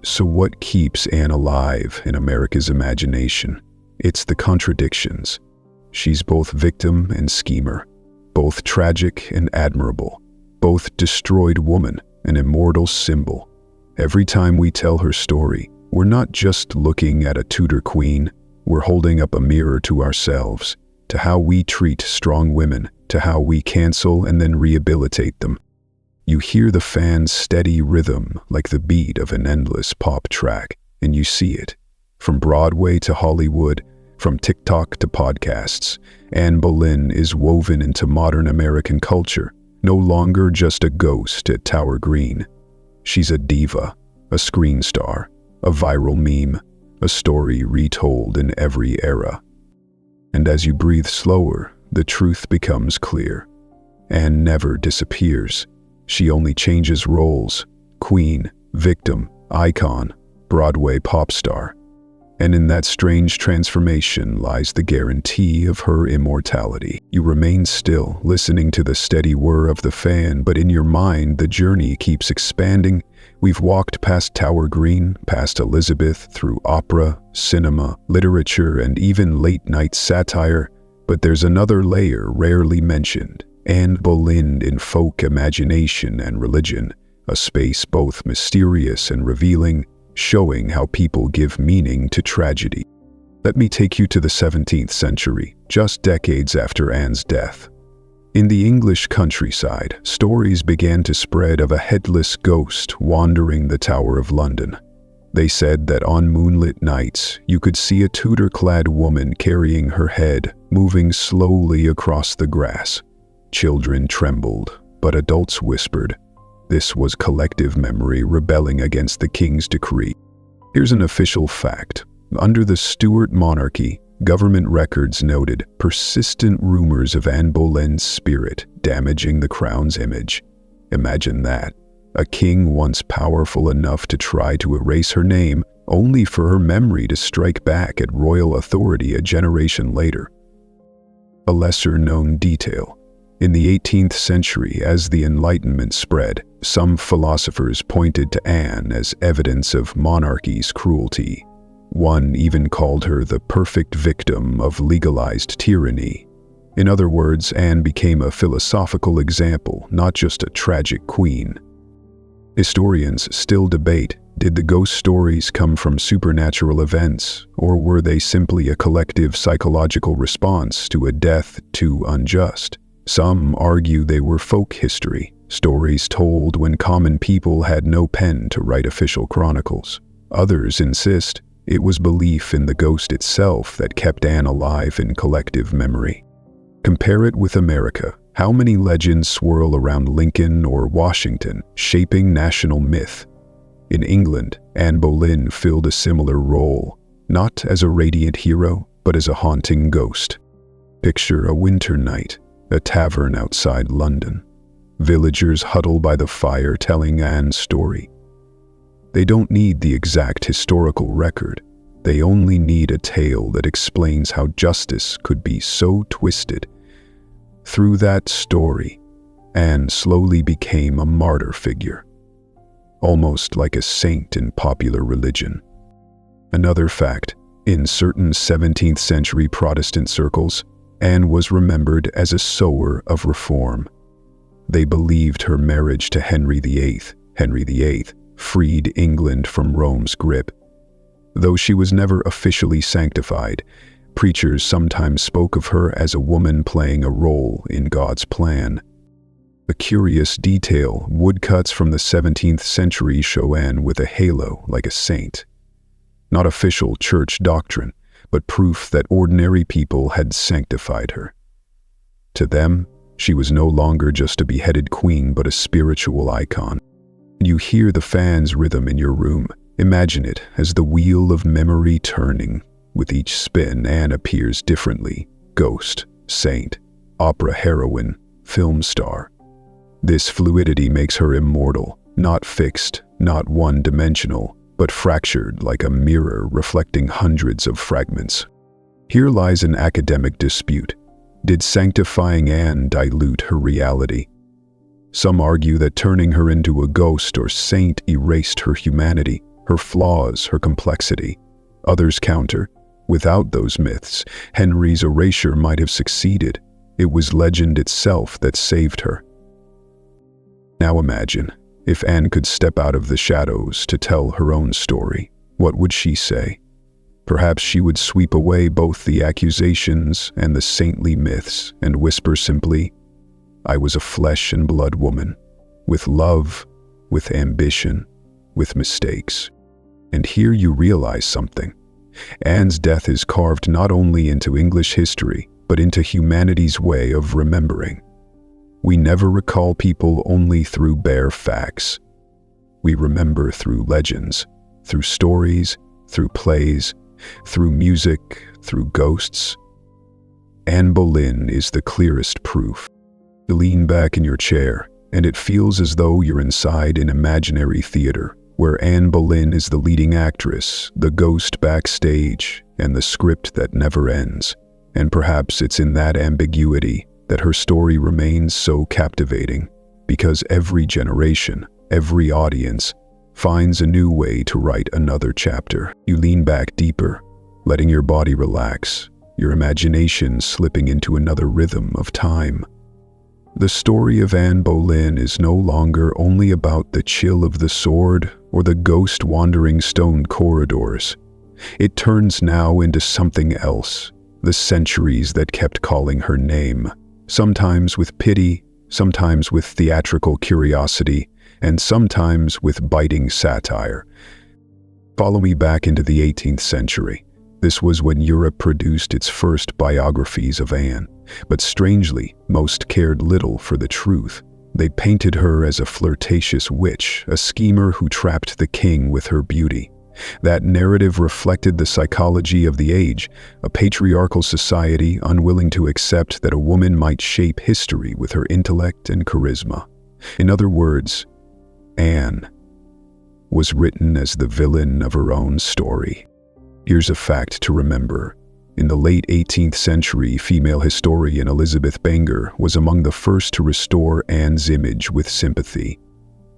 So what keeps Anne alive in America's imagination? It's the contradictions. She's both victim and schemer, both tragic and admirable, both destroyed woman and immortal symbol. Every time we tell her story, we're not just looking at a Tudor queen, we're holding up a mirror to ourselves, to how we treat strong women, to how we cancel and then rehabilitate them. You hear the fan's steady rhythm like the beat of an endless pop track, and you see it. From Broadway to Hollywood, from TikTok to podcasts, Anne Boleyn is woven into modern American culture, no longer just a ghost at Tower Green. She's a diva, a screen star, a viral meme, a story retold in every era. And as you breathe slower, the truth becomes clear. Anne never disappears. She only changes roles: queen, victim, icon, Broadway pop star. And in that strange transformation lies the guarantee of her immortality. You remain still, listening to the steady whir of the fan, but in your mind the journey keeps expanding. We've walked past Tower Green, past Elizabeth, through opera, cinema, literature, and even late-night satire. But there's another layer rarely mentioned: Anne Boleyn in folk imagination and religion, a space both mysterious and revealing, showing how people give meaning to tragedy. Let me take you to the 17th century, just decades after Anne's death. In the English countryside, stories began to spread of a headless ghost wandering the Tower of London. They said that on moonlit nights, you could see a Tudor-clad woman carrying her head, moving slowly across the grass. Children trembled, but adults whispered. This was collective memory rebelling against the king's decree. Here's an official fact. Under the Stuart monarchy, government records noted persistent rumors of Anne Boleyn's spirit damaging the crown's image. Imagine that. A king once powerful enough to try to erase her name, only for her memory to strike back at royal authority a generation later. A lesser-known detail. In the 18th century, as the Enlightenment spread, some philosophers pointed to Anne as evidence of monarchy's cruelty. One even called her the perfect victim of legalized tyranny. In other words, Anne became a philosophical example, not just a tragic queen. Historians still debate, did the ghost stories come from supernatural events, or were they simply a collective psychological response to a death too unjust? Some argue they were folk history, stories told when common people had no pen to write official chronicles. Others insist it was belief in the ghost itself that kept Anne alive in collective memory. Compare it with America. How many legends swirl around Lincoln or Washington, shaping national myth? In England, Anne Boleyn filled a similar role, not as a radiant hero, but as a haunting ghost. Picture a winter night, a tavern outside London. Villagers huddle by the fire telling Anne's story. They don't need the exact historical record. They only need a tale that explains how justice could be so twisted. Through that story, Anne slowly became a martyr figure, almost like a saint in popular religion. Another fact, in certain 17th century Protestant circles, Anne was remembered as a sower of reform. They believed her marriage to Henry VIII, freed England from Rome's grip. Though she was never officially sanctified, preachers sometimes spoke of her as a woman playing a role in God's plan. A curious detail, woodcuts from the 17th century show Anne with a halo like a saint. Not official church doctrine, but proof that ordinary people had sanctified her. To them, she was no longer just a beheaded queen but a spiritual icon. You hear the fan's rhythm in your room. Imagine it as the wheel of memory turning. With each spin, Anne appears differently. Ghost, saint, opera heroine, film star. This fluidity makes her immortal, not fixed, not one-dimensional, but fractured like a mirror reflecting hundreds of fragments. Here lies an academic dispute. Did sanctifying Anne dilute her reality? Some argue that turning her into a ghost or saint erased her humanity, her flaws, her complexity. Others counter, without those myths, Henry's erasure might have succeeded. It was legend itself that saved her. Now imagine, if Anne could step out of the shadows to tell her own story, what would she say? Perhaps she would sweep away both the accusations and the saintly myths and whisper simply, I was a flesh and blood woman, with love, with ambition, with mistakes. And here you realize something. Anne's death is carved not only into English history, but into humanity's way of remembering. We never recall people only through bare facts. We remember through legends, through stories, through plays, through music, through ghosts. Anne Boleyn is the clearest proof. You lean back in your chair, and it feels as though you're inside an imaginary theater, where Anne Boleyn is the leading actress, the ghost backstage, and the script that never ends. And perhaps it's in that ambiguity that her story remains so captivating, because every generation, every audience, finds a new way to write another chapter. You lean back deeper, letting your body relax, your imagination slipping into another rhythm of time. The story of Anne Boleyn is no longer only about the chill of the sword or the ghost wandering stone corridors. It turns now into something else, the centuries that kept calling her name, sometimes with pity, sometimes with theatrical curiosity, and sometimes with biting satire. Follow me back into the 18th century. This was when Europe produced its first biographies of Anne, but strangely, most cared little for the truth. They painted her as a flirtatious witch, a schemer who trapped the king with her beauty. That narrative reflected the psychology of the age, a patriarchal society unwilling to accept that a woman might shape history with her intellect and charisma. In other words, Anne was written as the villain of her own story. Here's a fact to remember. In the late 18th century, female historian Elizabeth Banger was among the first to restore Anne's image with sympathy.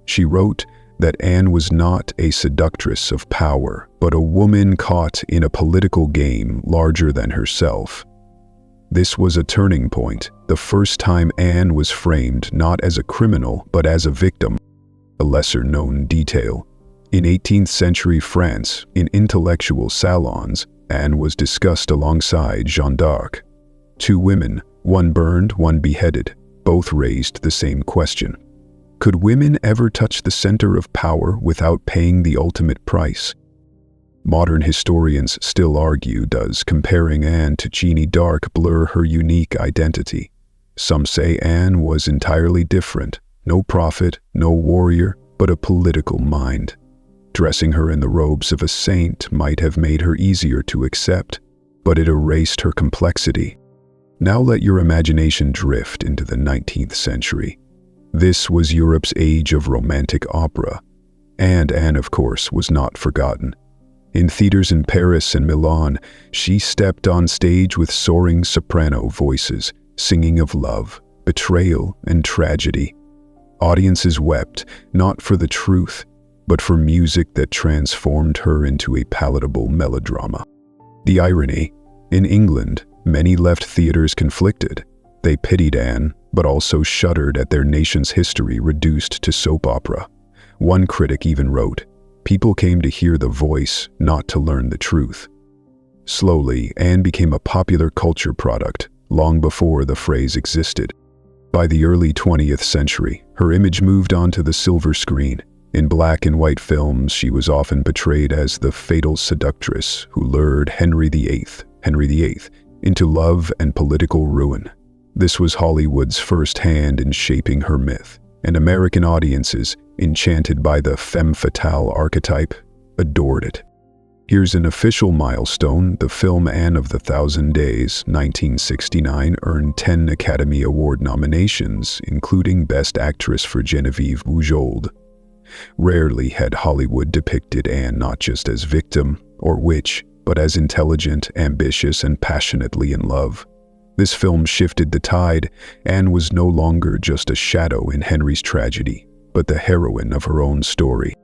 She wrote that Anne was not a seductress of power, but a woman caught in a political game larger than herself. This was a turning point, the first time Anne was framed not as a criminal but as a victim. A lesser-known detail. In 18th century France, in intellectual salons, Anne was discussed alongside Jeanne d'Arc. Two women, one burned, one beheaded, both raised the same question. Could women ever touch the center of power without paying the ultimate price? Modern historians still argue, does comparing Anne to Jeanne d'Arc blur her unique identity? Some say Anne was entirely different, no prophet, no warrior, but a political mind. Dressing her in the robes of a saint might have made her easier to accept, but it erased her complexity. Now let your imagination drift into the 19th century. This was Europe's age of romantic opera, and Anne, of course, was not forgotten. In theaters in Paris and Milan, she stepped on stage with soaring soprano voices, singing of love, betrayal, and tragedy. Audiences wept, not for the truth, but for music that transformed her into a palatable melodrama. The irony, in England, many left theaters conflicted. They pitied Anne, but also shuddered at their nation's history reduced to soap opera. One critic even wrote, "People came to hear the voice, not to learn the truth." Slowly, Anne became a popular culture product, long before the phrase existed. By the early 20th century, her image moved onto the silver screen. In black and white films, she was often portrayed as the fatal seductress who lured Henry VIII, into love and political ruin. This was Hollywood's first hand in shaping her myth, and American audiences, enchanted by the femme fatale archetype, adored it. Here's an official milestone. The film Anne of the Thousand Days, 1969, earned 10 Academy Award nominations, including Best Actress for Genevieve Bujold. Rarely had Hollywood depicted Anne not just as victim or witch, but as intelligent, ambitious, and passionately in love. This film shifted the tide. Anne was no longer just a shadow in Henry's tragedy, but the heroine of her own story.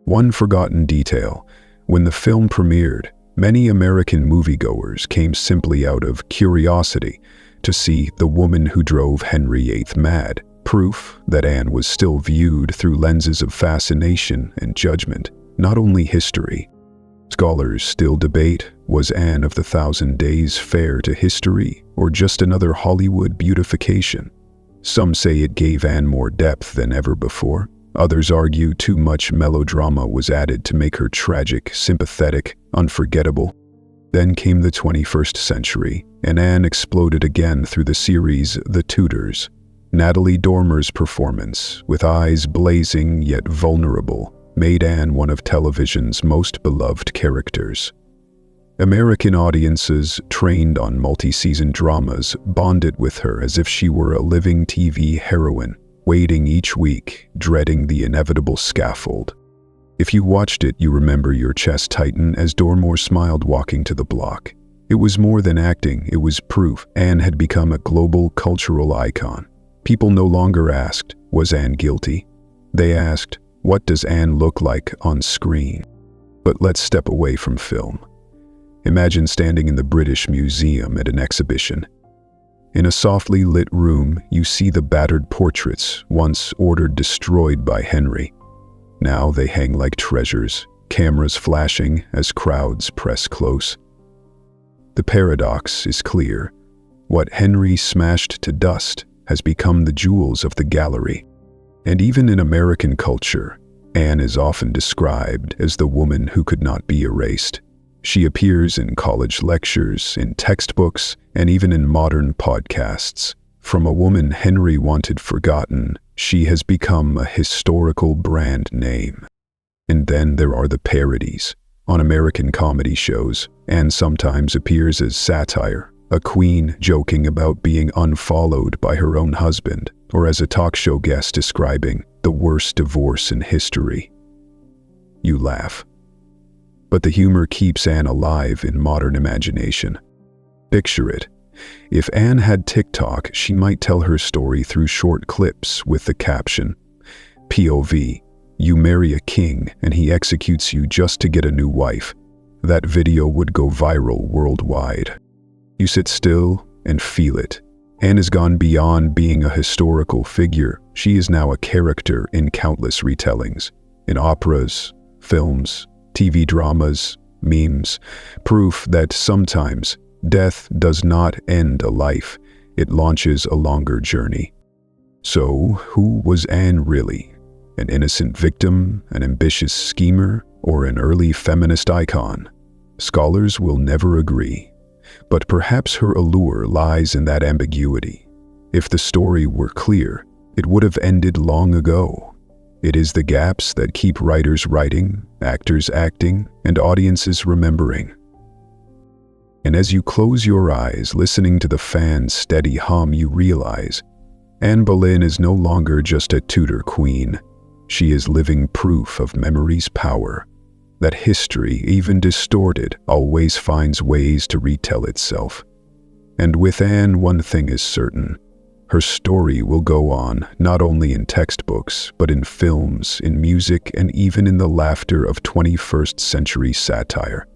One forgotten detail: when the film premiered, many American moviegoers came simply out of curiosity to see the woman who drove Henry VIII mad, proof that Anne was still viewed through lenses of fascination and judgment, not only history. Scholars still debate, was Anne of the Thousand Days fair to history, or just another Hollywood beautification? Some say it gave Anne more depth than ever before. Others argue too much melodrama was added to make her tragic, sympathetic, unforgettable. Then came the 21st century, and Anne exploded again through the series The Tudors. Natalie Dormer's performance, with eyes blazing yet vulnerable, made Anne one of television's most beloved characters. American audiences, trained on multi-season dramas, bonded with her as if she were a living TV heroine, waiting each week, dreading the inevitable scaffold. If you watched it, you remember your chest tighten as Dormer smiled walking to the block. It was more than acting, it was proof. Anne had become a global cultural icon. People no longer asked, was Anne guilty? They asked, what does Anne look like on screen? But let's step away from film. Imagine standing in the British Museum at an exhibition. In a softly lit room, you see the battered portraits once ordered destroyed by Henry. Now they hang like treasures, cameras flashing as crowds press close. The paradox is clear. What Henry smashed to dust has become the jewels of the gallery. And even in American culture, Anne is often described as the woman who could not be erased. She appears in college lectures, in textbooks, and even in modern podcasts. From a woman Henry wanted forgotten, she has become a historical brand name. And then there are the parodies. On American comedy shows, Anne sometimes appears as satire, a queen joking about being unfollowed by her own husband, or as a talk show guest describing the worst divorce in history. You laugh. But the humor keeps Anne alive in modern imagination. Picture it. If Anne had TikTok, she might tell her story through short clips with the caption, POV, you marry a king and he executes you just to get a new wife. That video would go viral worldwide. You sit still and feel it. Anne has gone beyond being a historical figure. She is now a character in countless retellings, in operas, films, TV dramas, memes, proof that sometimes death does not end a life, it launches a longer journey. So, who was Anne really? An innocent victim, an ambitious schemer, or an early feminist icon? Scholars will never agree. But perhaps her allure lies in that ambiguity. If the story were clear, it would have ended long ago. It is the gaps that keep writers writing, actors acting, and audiences remembering. And as you close your eyes, listening to the fan's steady hum, you realize Anne Boleyn is no longer just a Tudor queen. She is living proof of memory's power, that history, even distorted, always finds ways to retell itself. And with Anne, one thing is certain. Her story will go on, not only in textbooks, but in films, in music, and even in the laughter of 21st century satire.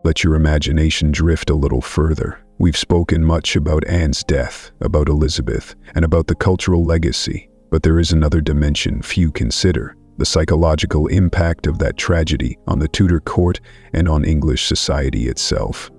Let your imagination drift a little further. We've spoken much about Anne's death, about Elizabeth, and about the cultural legacy, but there is another dimension few consider: the psychological impact of that tragedy on the Tudor court and on English society itself.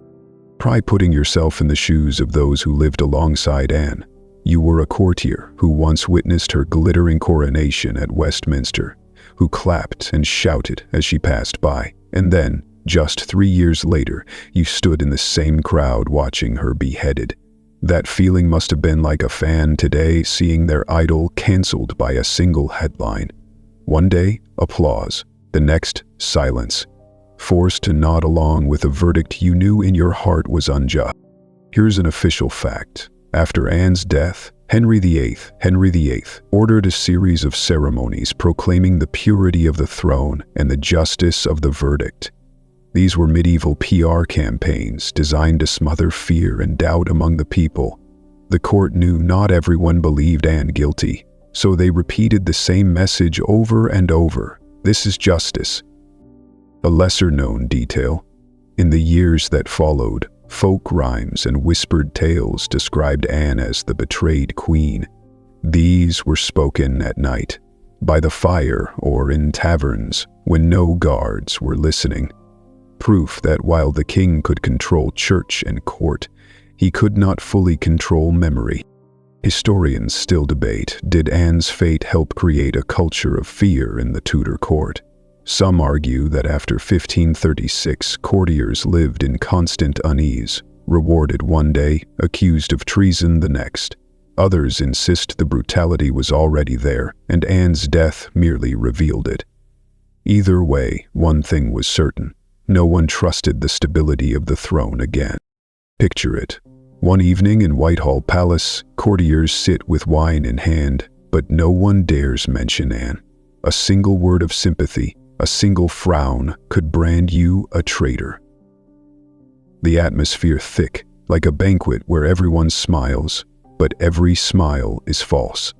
Try putting yourself in the shoes of those who lived alongside Anne. You were a courtier who once witnessed her glittering coronation at Westminster, who clapped and shouted as she passed by, and then, just 3 years later, you stood in the same crowd watching her beheaded. That feeling must have been like a fan today seeing their idol cancelled by a single headline. One day, applause. The next, silence. Forced to nod along with a verdict you knew in your heart was unjust. Here's an official fact. After Anne's death, Henry VIII ordered a series of ceremonies proclaiming the purity of the throne and the justice of the verdict. These were medieval PR campaigns designed to smother fear and doubt among the people. The court knew not everyone believed Anne guilty, so they repeated the same message over and over. This is justice. A lesser-known detail. In the years that followed, folk rhymes and whispered tales described Anne as the betrayed queen. These were spoken at night, by the fire or in taverns, when no guards were listening. Proof that while the king could control church and court, he could not fully control memory. Historians still debate, did Anne's fate help create a culture of fear in the Tudor court? Some argue that after 1536, courtiers lived in constant unease, rewarded one day, accused of treason the next. Others insist the brutality was already there, and Anne's death merely revealed it. Either way, one thing was certain. No one trusted the stability of the throne again. Picture it. One evening in Whitehall Palace, courtiers sit with wine in hand, but no one dares mention Anne. A single word of sympathy, a single frown could brand you a traitor. The atmosphere thick, like a banquet where everyone smiles, but every smile is false.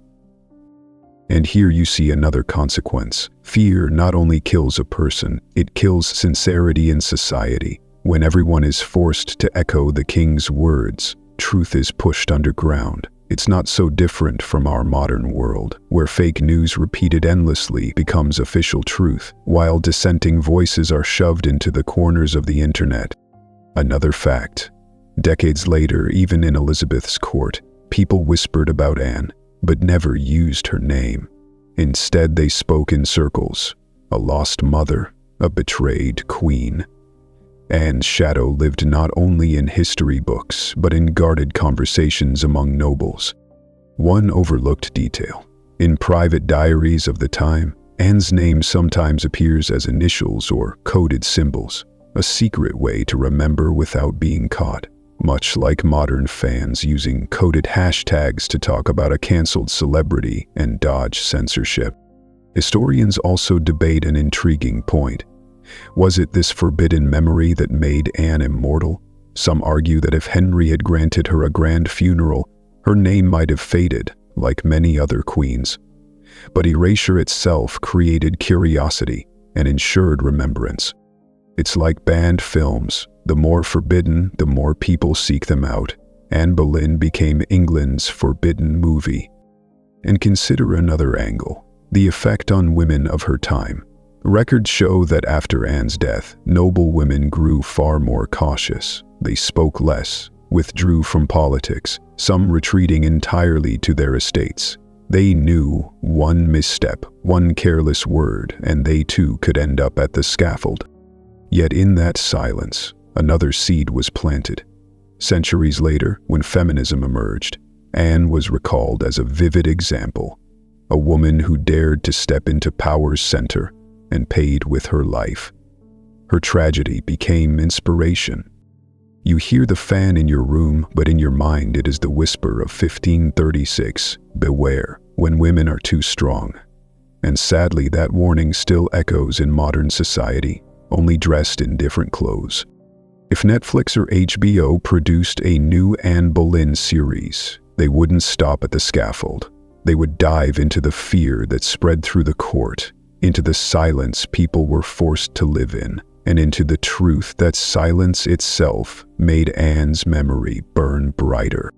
And here you see another consequence. Fear not only kills a person, it kills sincerity in society. When everyone is forced to echo the king's words, truth is pushed underground. It's not so different from our modern world, where fake news repeated endlessly becomes official truth, while dissenting voices are shoved into the corners of the internet. Another fact. Decades later, even in Elizabeth's court, people whispered about Anne, but never used her name. Instead, they spoke in circles. A lost mother, a betrayed queen. Anne's shadow lived not only in history books, but in guarded conversations among nobles. One overlooked detail. In private diaries of the time, Anne's name sometimes appears as initials or coded symbols, a secret way to remember without being caught. much like modern fans using coded hashtags to talk about a cancelled celebrity and dodge censorship. Historians also debate an intriguing point. Was it this forbidden memory that made Anne immortal? Some argue that if Henry had granted her a grand funeral, her name might have faded, like many other queens. But erasure itself created curiosity and ensured remembrance. It's like banned films. The more forbidden, the more people seek them out. Anne Boleyn became England's forbidden movie. And consider another angle, the effect on women of her time. Records show that after Anne's death, noble women grew far more cautious. They spoke less, withdrew from politics, some retreating entirely to their estates. They knew one misstep, one careless word, and they too could end up at the scaffold. Yet in that silence, another seed was planted. Centuries later, when feminism emerged, Anne was recalled as a vivid example, a woman who dared to step into power's center and paid with her life. Her tragedy became inspiration. You hear the fan in your room, but in your mind it is the whisper of 1536, beware, when women are too strong. And sadly, that warning still echoes in modern society, only dressed in different clothes. If Netflix or HBO produced a new Anne Boleyn series, they wouldn't stop at the scaffold. They would dive into the fear that spread through the court, into the silence people were forced to live in, and into the truth that silence itself made Anne's memory burn brighter.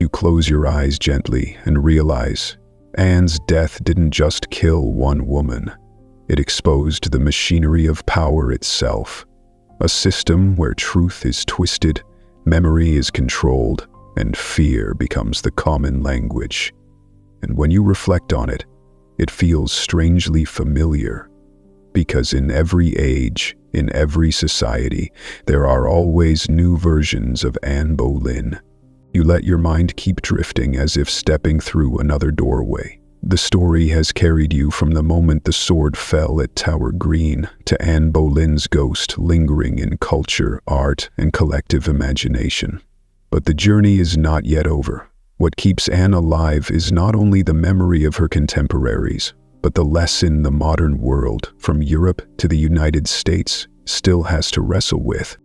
You close your eyes gently and realize Anne's death didn't just kill one woman. It exposed the machinery of power itself, a system where truth is twisted, memory is controlled, and fear becomes the common language. And when you reflect on it, it feels strangely familiar, because in every age, in every society, there are always new versions of Anne Boleyn. You let your mind keep drifting as if stepping through another doorway. The story has carried you from the moment the sword fell at Tower Green to Anne Boleyn's ghost lingering in culture, art, and collective imagination. But the journey is not yet over. What keeps Anne alive is not only the memory of her contemporaries, but the lesson the modern world, from Europe to the United States, still has to wrestle with.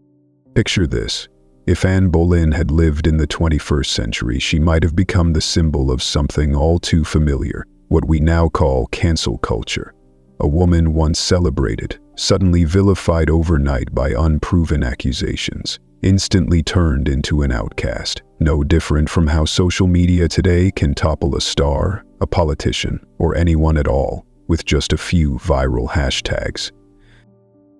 Picture this. If Anne Boleyn had lived in the 21st century, she might have become the symbol of something all too familiar, what we now call cancel culture. A woman once celebrated, suddenly vilified overnight by unproven accusations, instantly turned into an outcast. No different from how social media today can topple a star, a politician, or anyone at all, with just a few viral hashtags.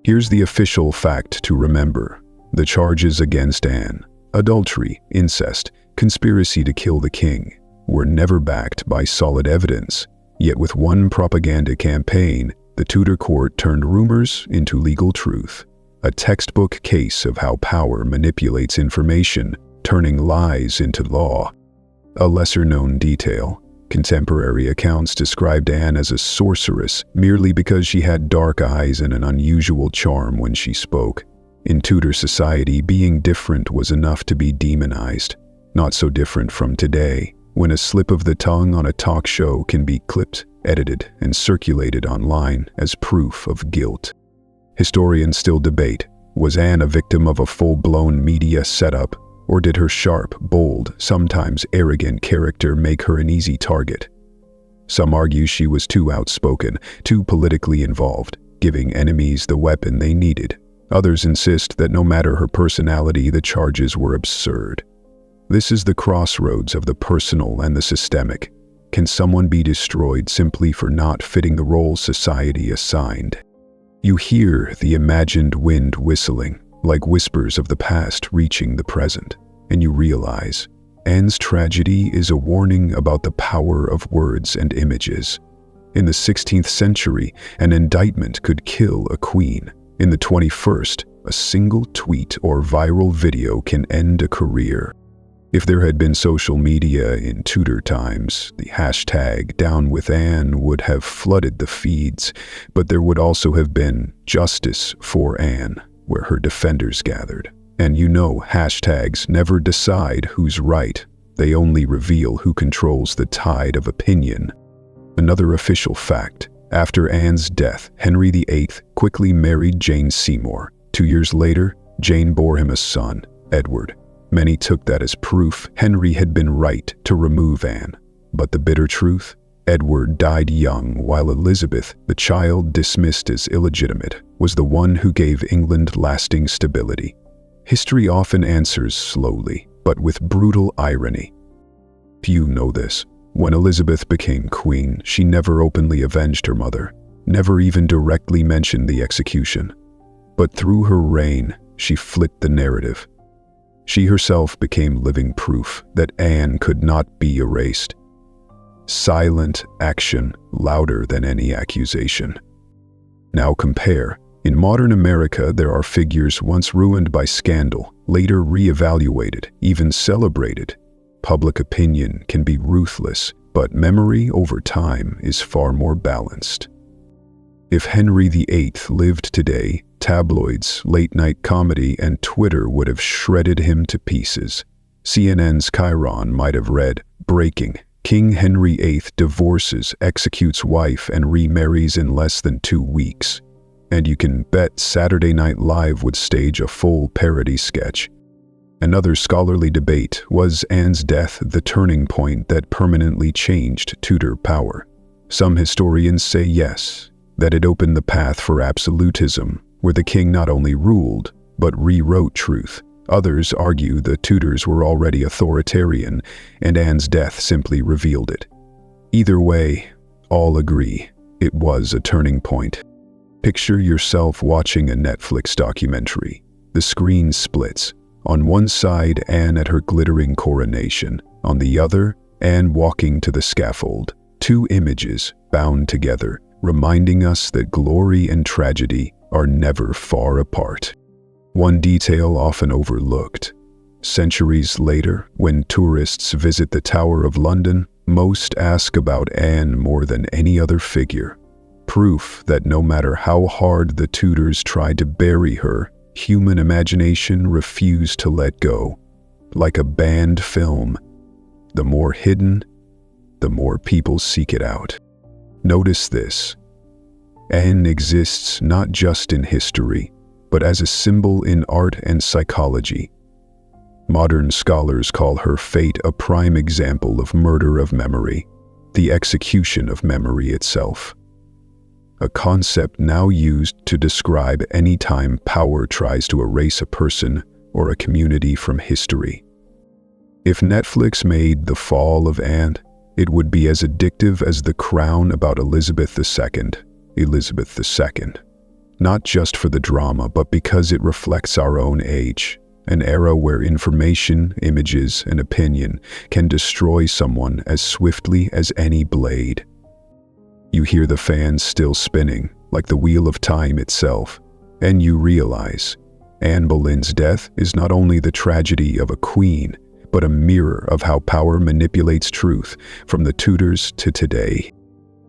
Here's the official fact to remember. The charges against Anne, adultery, incest, conspiracy to kill the king, were never backed by solid evidence. Yet with one propaganda campaign, the Tudor court turned rumors into legal truth. A textbook case of how power manipulates information, turning lies into law. A lesser-known detail. Contemporary accounts described Anne as a sorceress merely because she had dark eyes and an unusual charm when she spoke. In Tudor society, being different was enough to be demonized. Not so different from today, when a slip of the tongue on a talk show can be clipped, edited, and circulated online as proof of guilt. Historians still debate, was Anne a victim of a full-blown media setup, or did her sharp, bold, sometimes arrogant character make her an easy target? Some argue she was too outspoken, too politically involved, giving enemies the weapon they needed. Others insist that no matter her personality, the charges were absurd. This is the crossroads of the personal and the systemic. Can someone be destroyed simply for not fitting the role society assigned? You hear the imagined wind whistling, like whispers of the past reaching the present, and you realize Anne's tragedy is a warning about the power of words and images. In the 16th century, an indictment could kill a queen. In the 21st, a single tweet or viral video can end a career. If there had been social media in Tudor times, the hashtag #DownWithAnne would have flooded the feeds, but there would also have been Justice for Anne, where her defenders gathered. And hashtags never decide who's right. They only reveal who controls the tide of opinion. Another official fact: after Anne's death, Henry VIII quickly married Jane Seymour. 2 years later, Jane bore him a son, Edward. Many took that as proof Henry had been right to remove Anne. But the bitter truth? Edward died young, while Elizabeth, the child dismissed as illegitimate, was the one who gave England lasting stability. History often answers slowly, but with brutal irony. Few know this. When Elizabeth became queen, she never openly avenged her mother, never even directly mentioned the execution. But through her reign, she flipped the narrative. She herself became living proof that Anne could not be erased. Silent action louder than any accusation. Now compare. In modern America, there are figures once ruined by scandal, later re-evaluated, even celebrated. Public opinion can be ruthless, but memory over time is far more balanced. If Henry VIII lived today, tabloids, late-night comedy, and Twitter would have shredded him to pieces. CNN's Chiron might have read, "Breaking: King Henry VIII divorces, executes wife, and remarries in less than 2 weeks." And you can bet Saturday Night Live would stage a full parody sketch. Another scholarly debate: was Anne's death the turning point that permanently changed Tudor power? Some historians say yes, that it opened the path for absolutism, where the king not only ruled, but rewrote truth. Others argue the Tudors were already authoritarian, and Anne's death simply revealed it. Either way, all agree it was a turning point. Picture yourself watching a Netflix documentary. The screen splits. On one side, Anne at her glittering coronation. On the other, Anne walking to the scaffold. 2 images bound together, reminding us that glory and tragedy are never far apart. One detail often overlooked. Centuries later, when tourists visit the Tower of London, most ask about Anne more than any other figure. Proof that no matter how hard the Tudors tried to bury her, human imagination refused to let go. Like a banned film, the more hidden, the more people seek it out. Notice this: Anne exists not just in history, but as a symbol in art and psychology. Modern scholars call her fate a prime example of murder of memory, the execution of memory itself. A concept now used to describe any time power tries to erase a person or a community from history. If Netflix made The Fall of Anne, it would be as addictive as The Crown about Elizabeth II. Elizabeth II. Not just for the drama, but because it reflects our own age, an era where information, images, and opinion can destroy someone as swiftly as any blade. You hear the fans still spinning, like the wheel of time itself, and you realize Anne Boleyn's death is not only the tragedy of a queen, but a mirror of how power manipulates truth from the Tudors to today.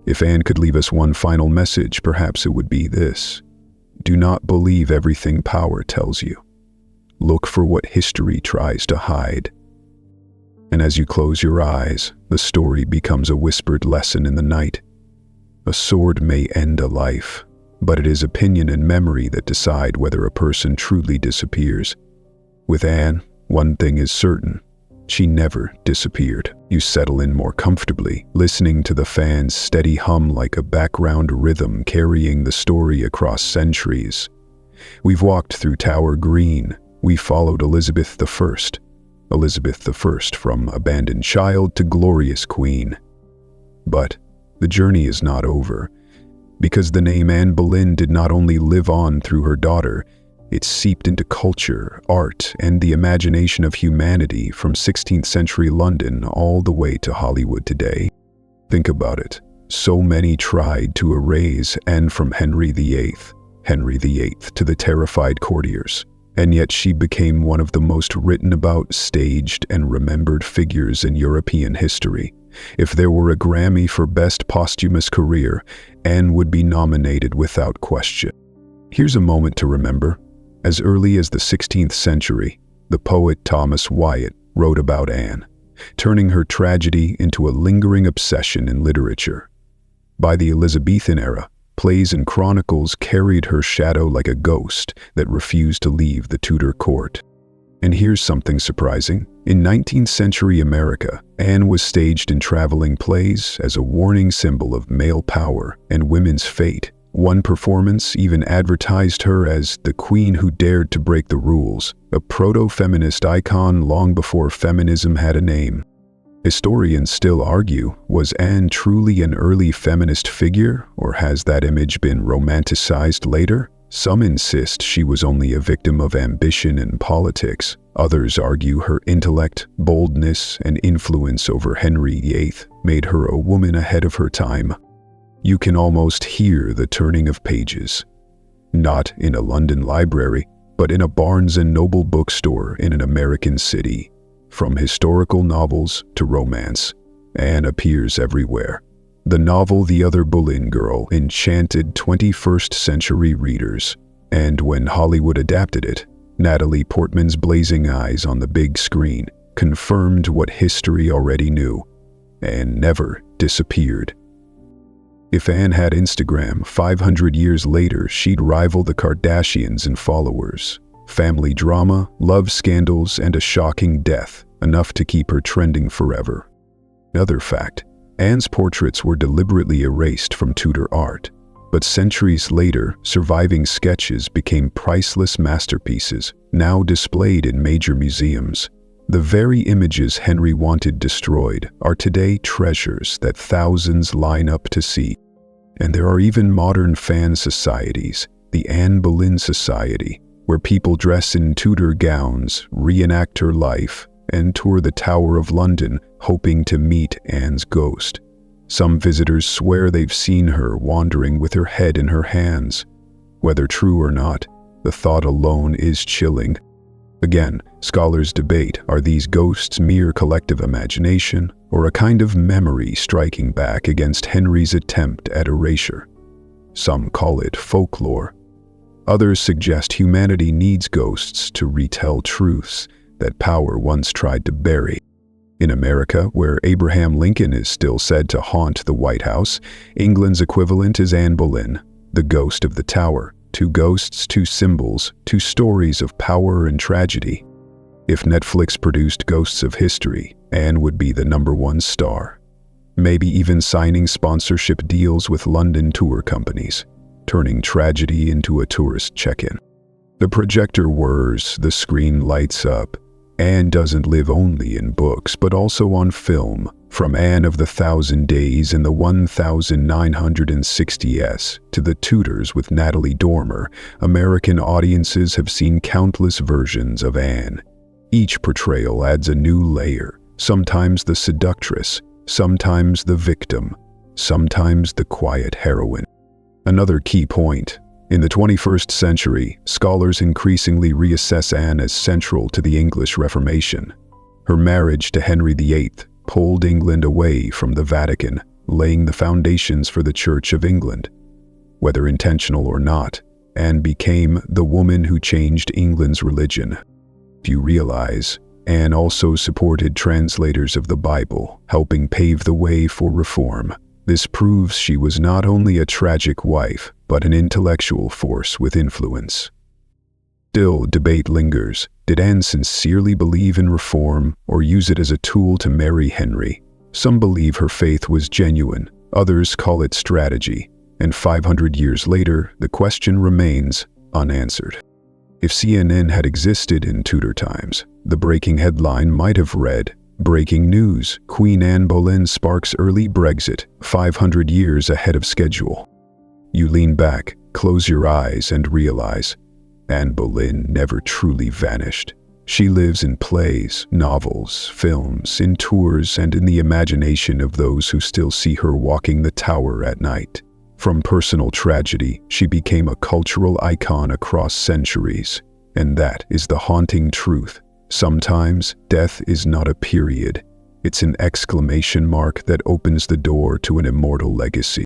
If Anne could leave us one final message, perhaps it would be this: do not believe everything power tells you. Look for what history tries to hide. And as you close your eyes, the story becomes a whispered lesson in the night. A sword may end a life, but it is opinion and memory that decide whether a person truly disappears. With Anne, one thing is certain: she never disappeared. You settle in more comfortably, listening to the fans' steady hum like a background rhythm carrying the story across centuries. We've walked through Tower Green. We followed Elizabeth I. Elizabeth I, from abandoned child to glorious queen. But the journey is not over, because the name Anne Boleyn did not only live on through her daughter, it seeped into culture, art, and the imagination of humanity from 16th century London all the way to Hollywood today. Think about it. So many tried to erase Anne from Henry VIII to the terrified courtiers, and yet she became one of the most written about, staged, and remembered figures in European history. If there were a Grammy for Best Posthumous Career, Anne would be nominated without question. Here's a moment to remember. As early as the 16th century, the poet Thomas Wyatt wrote about Anne, turning her tragedy into a lingering obsession in literature. By the Elizabethan era, plays and chronicles carried her shadow like a ghost that refused to leave the Tudor court. And here's something surprising. In 19th century America, Anne was staged in traveling plays as a warning symbol of male power and women's fate. One performance even advertised her as the queen who dared to break the rules, a proto-feminist icon long before feminism had a name. Historians still argue, was Anne truly an early feminist figure, or has that image been romanticized later? Some insist she was only a victim of ambition and politics. Others argue her intellect, boldness, and influence over Henry VIII made her a woman ahead of her time. You can almost hear the turning of pages. Not in a London library, but in a Barnes & Noble bookstore in an American city. From historical novels to romance, Anne appears everywhere. The novel The Other Boleyn Girl enchanted 21st century readers, and when Hollywood adapted it, Natalie Portman's blazing eyes on the big screen confirmed what history already knew. Anne never disappeared. If Anne had Instagram, 500 years later she'd rival the Kardashians in followers. Family drama, love scandals, and a shocking death, enough to keep her trending forever. Another fact, Anne's portraits were deliberately erased from Tudor art, but centuries later, surviving sketches became priceless masterpieces, now displayed in major museums. The very images Henry wanted destroyed are today treasures that thousands line up to see. And there are even modern fan societies, the Anne Boleyn Society, where people dress in Tudor gowns, reenact her life, and tour the Tower of London, hoping to meet Anne's ghost. Some visitors swear they've seen her wandering with her head in her hands. Whether true or not, the thought alone is chilling. Again, scholars debate, are these ghosts mere collective imagination, or a kind of memory striking back against Henry's attempt at erasure? Some call it folklore. Others suggest humanity needs ghosts to retell truths that power once tried to bury. In America, where Abraham Lincoln is still said to haunt the White House, England's equivalent is Anne Boleyn, the ghost of the Tower. Two ghosts, two symbols, two stories of power and tragedy. If Netflix produced Ghosts of History, Anne would be the #1 star. Maybe even signing sponsorship deals with London tour companies, turning tragedy into a tourist check-in. The projector whirs, the screen lights up. Anne doesn't live only in books, but also on film. From Anne of the Thousand Days in the 1960s to The Tudors with Natalie Dormer, American audiences have seen countless versions of Anne. Each portrayal adds a new layer, sometimes the seductress, sometimes the victim, sometimes the quiet heroine. Another key point. In the 21st century, scholars increasingly reassess Anne as central to the English Reformation. Her marriage to Henry VIII pulled England away from the Vatican, laying the foundations for the Church of England. Whether intentional or not, Anne became the woman who changed England's religion. If you realize, Anne also supported translators of the Bible, helping pave the way for reform. This proves she was not only a tragic wife, but an intellectual force with influence. Still, debate lingers. Did Anne sincerely believe in reform or use it as a tool to marry Henry? Some believe her faith was genuine, others call it strategy, and 500 years later, the question remains unanswered. If CNN had existed in Tudor times, the breaking headline might have read, "Breaking news, Queen Anne Boleyn sparks early Brexit, 500 years ahead of schedule." You lean back, close your eyes, and realize Anne Boleyn never truly vanished. She lives in plays, novels, films, in tours, and in the imagination of those who still see her walking the Tower at night. From personal tragedy, she became a cultural icon across centuries. And that is the haunting truth. Sometimes, death is not a period. It's an exclamation mark that opens the door to an immortal legacy.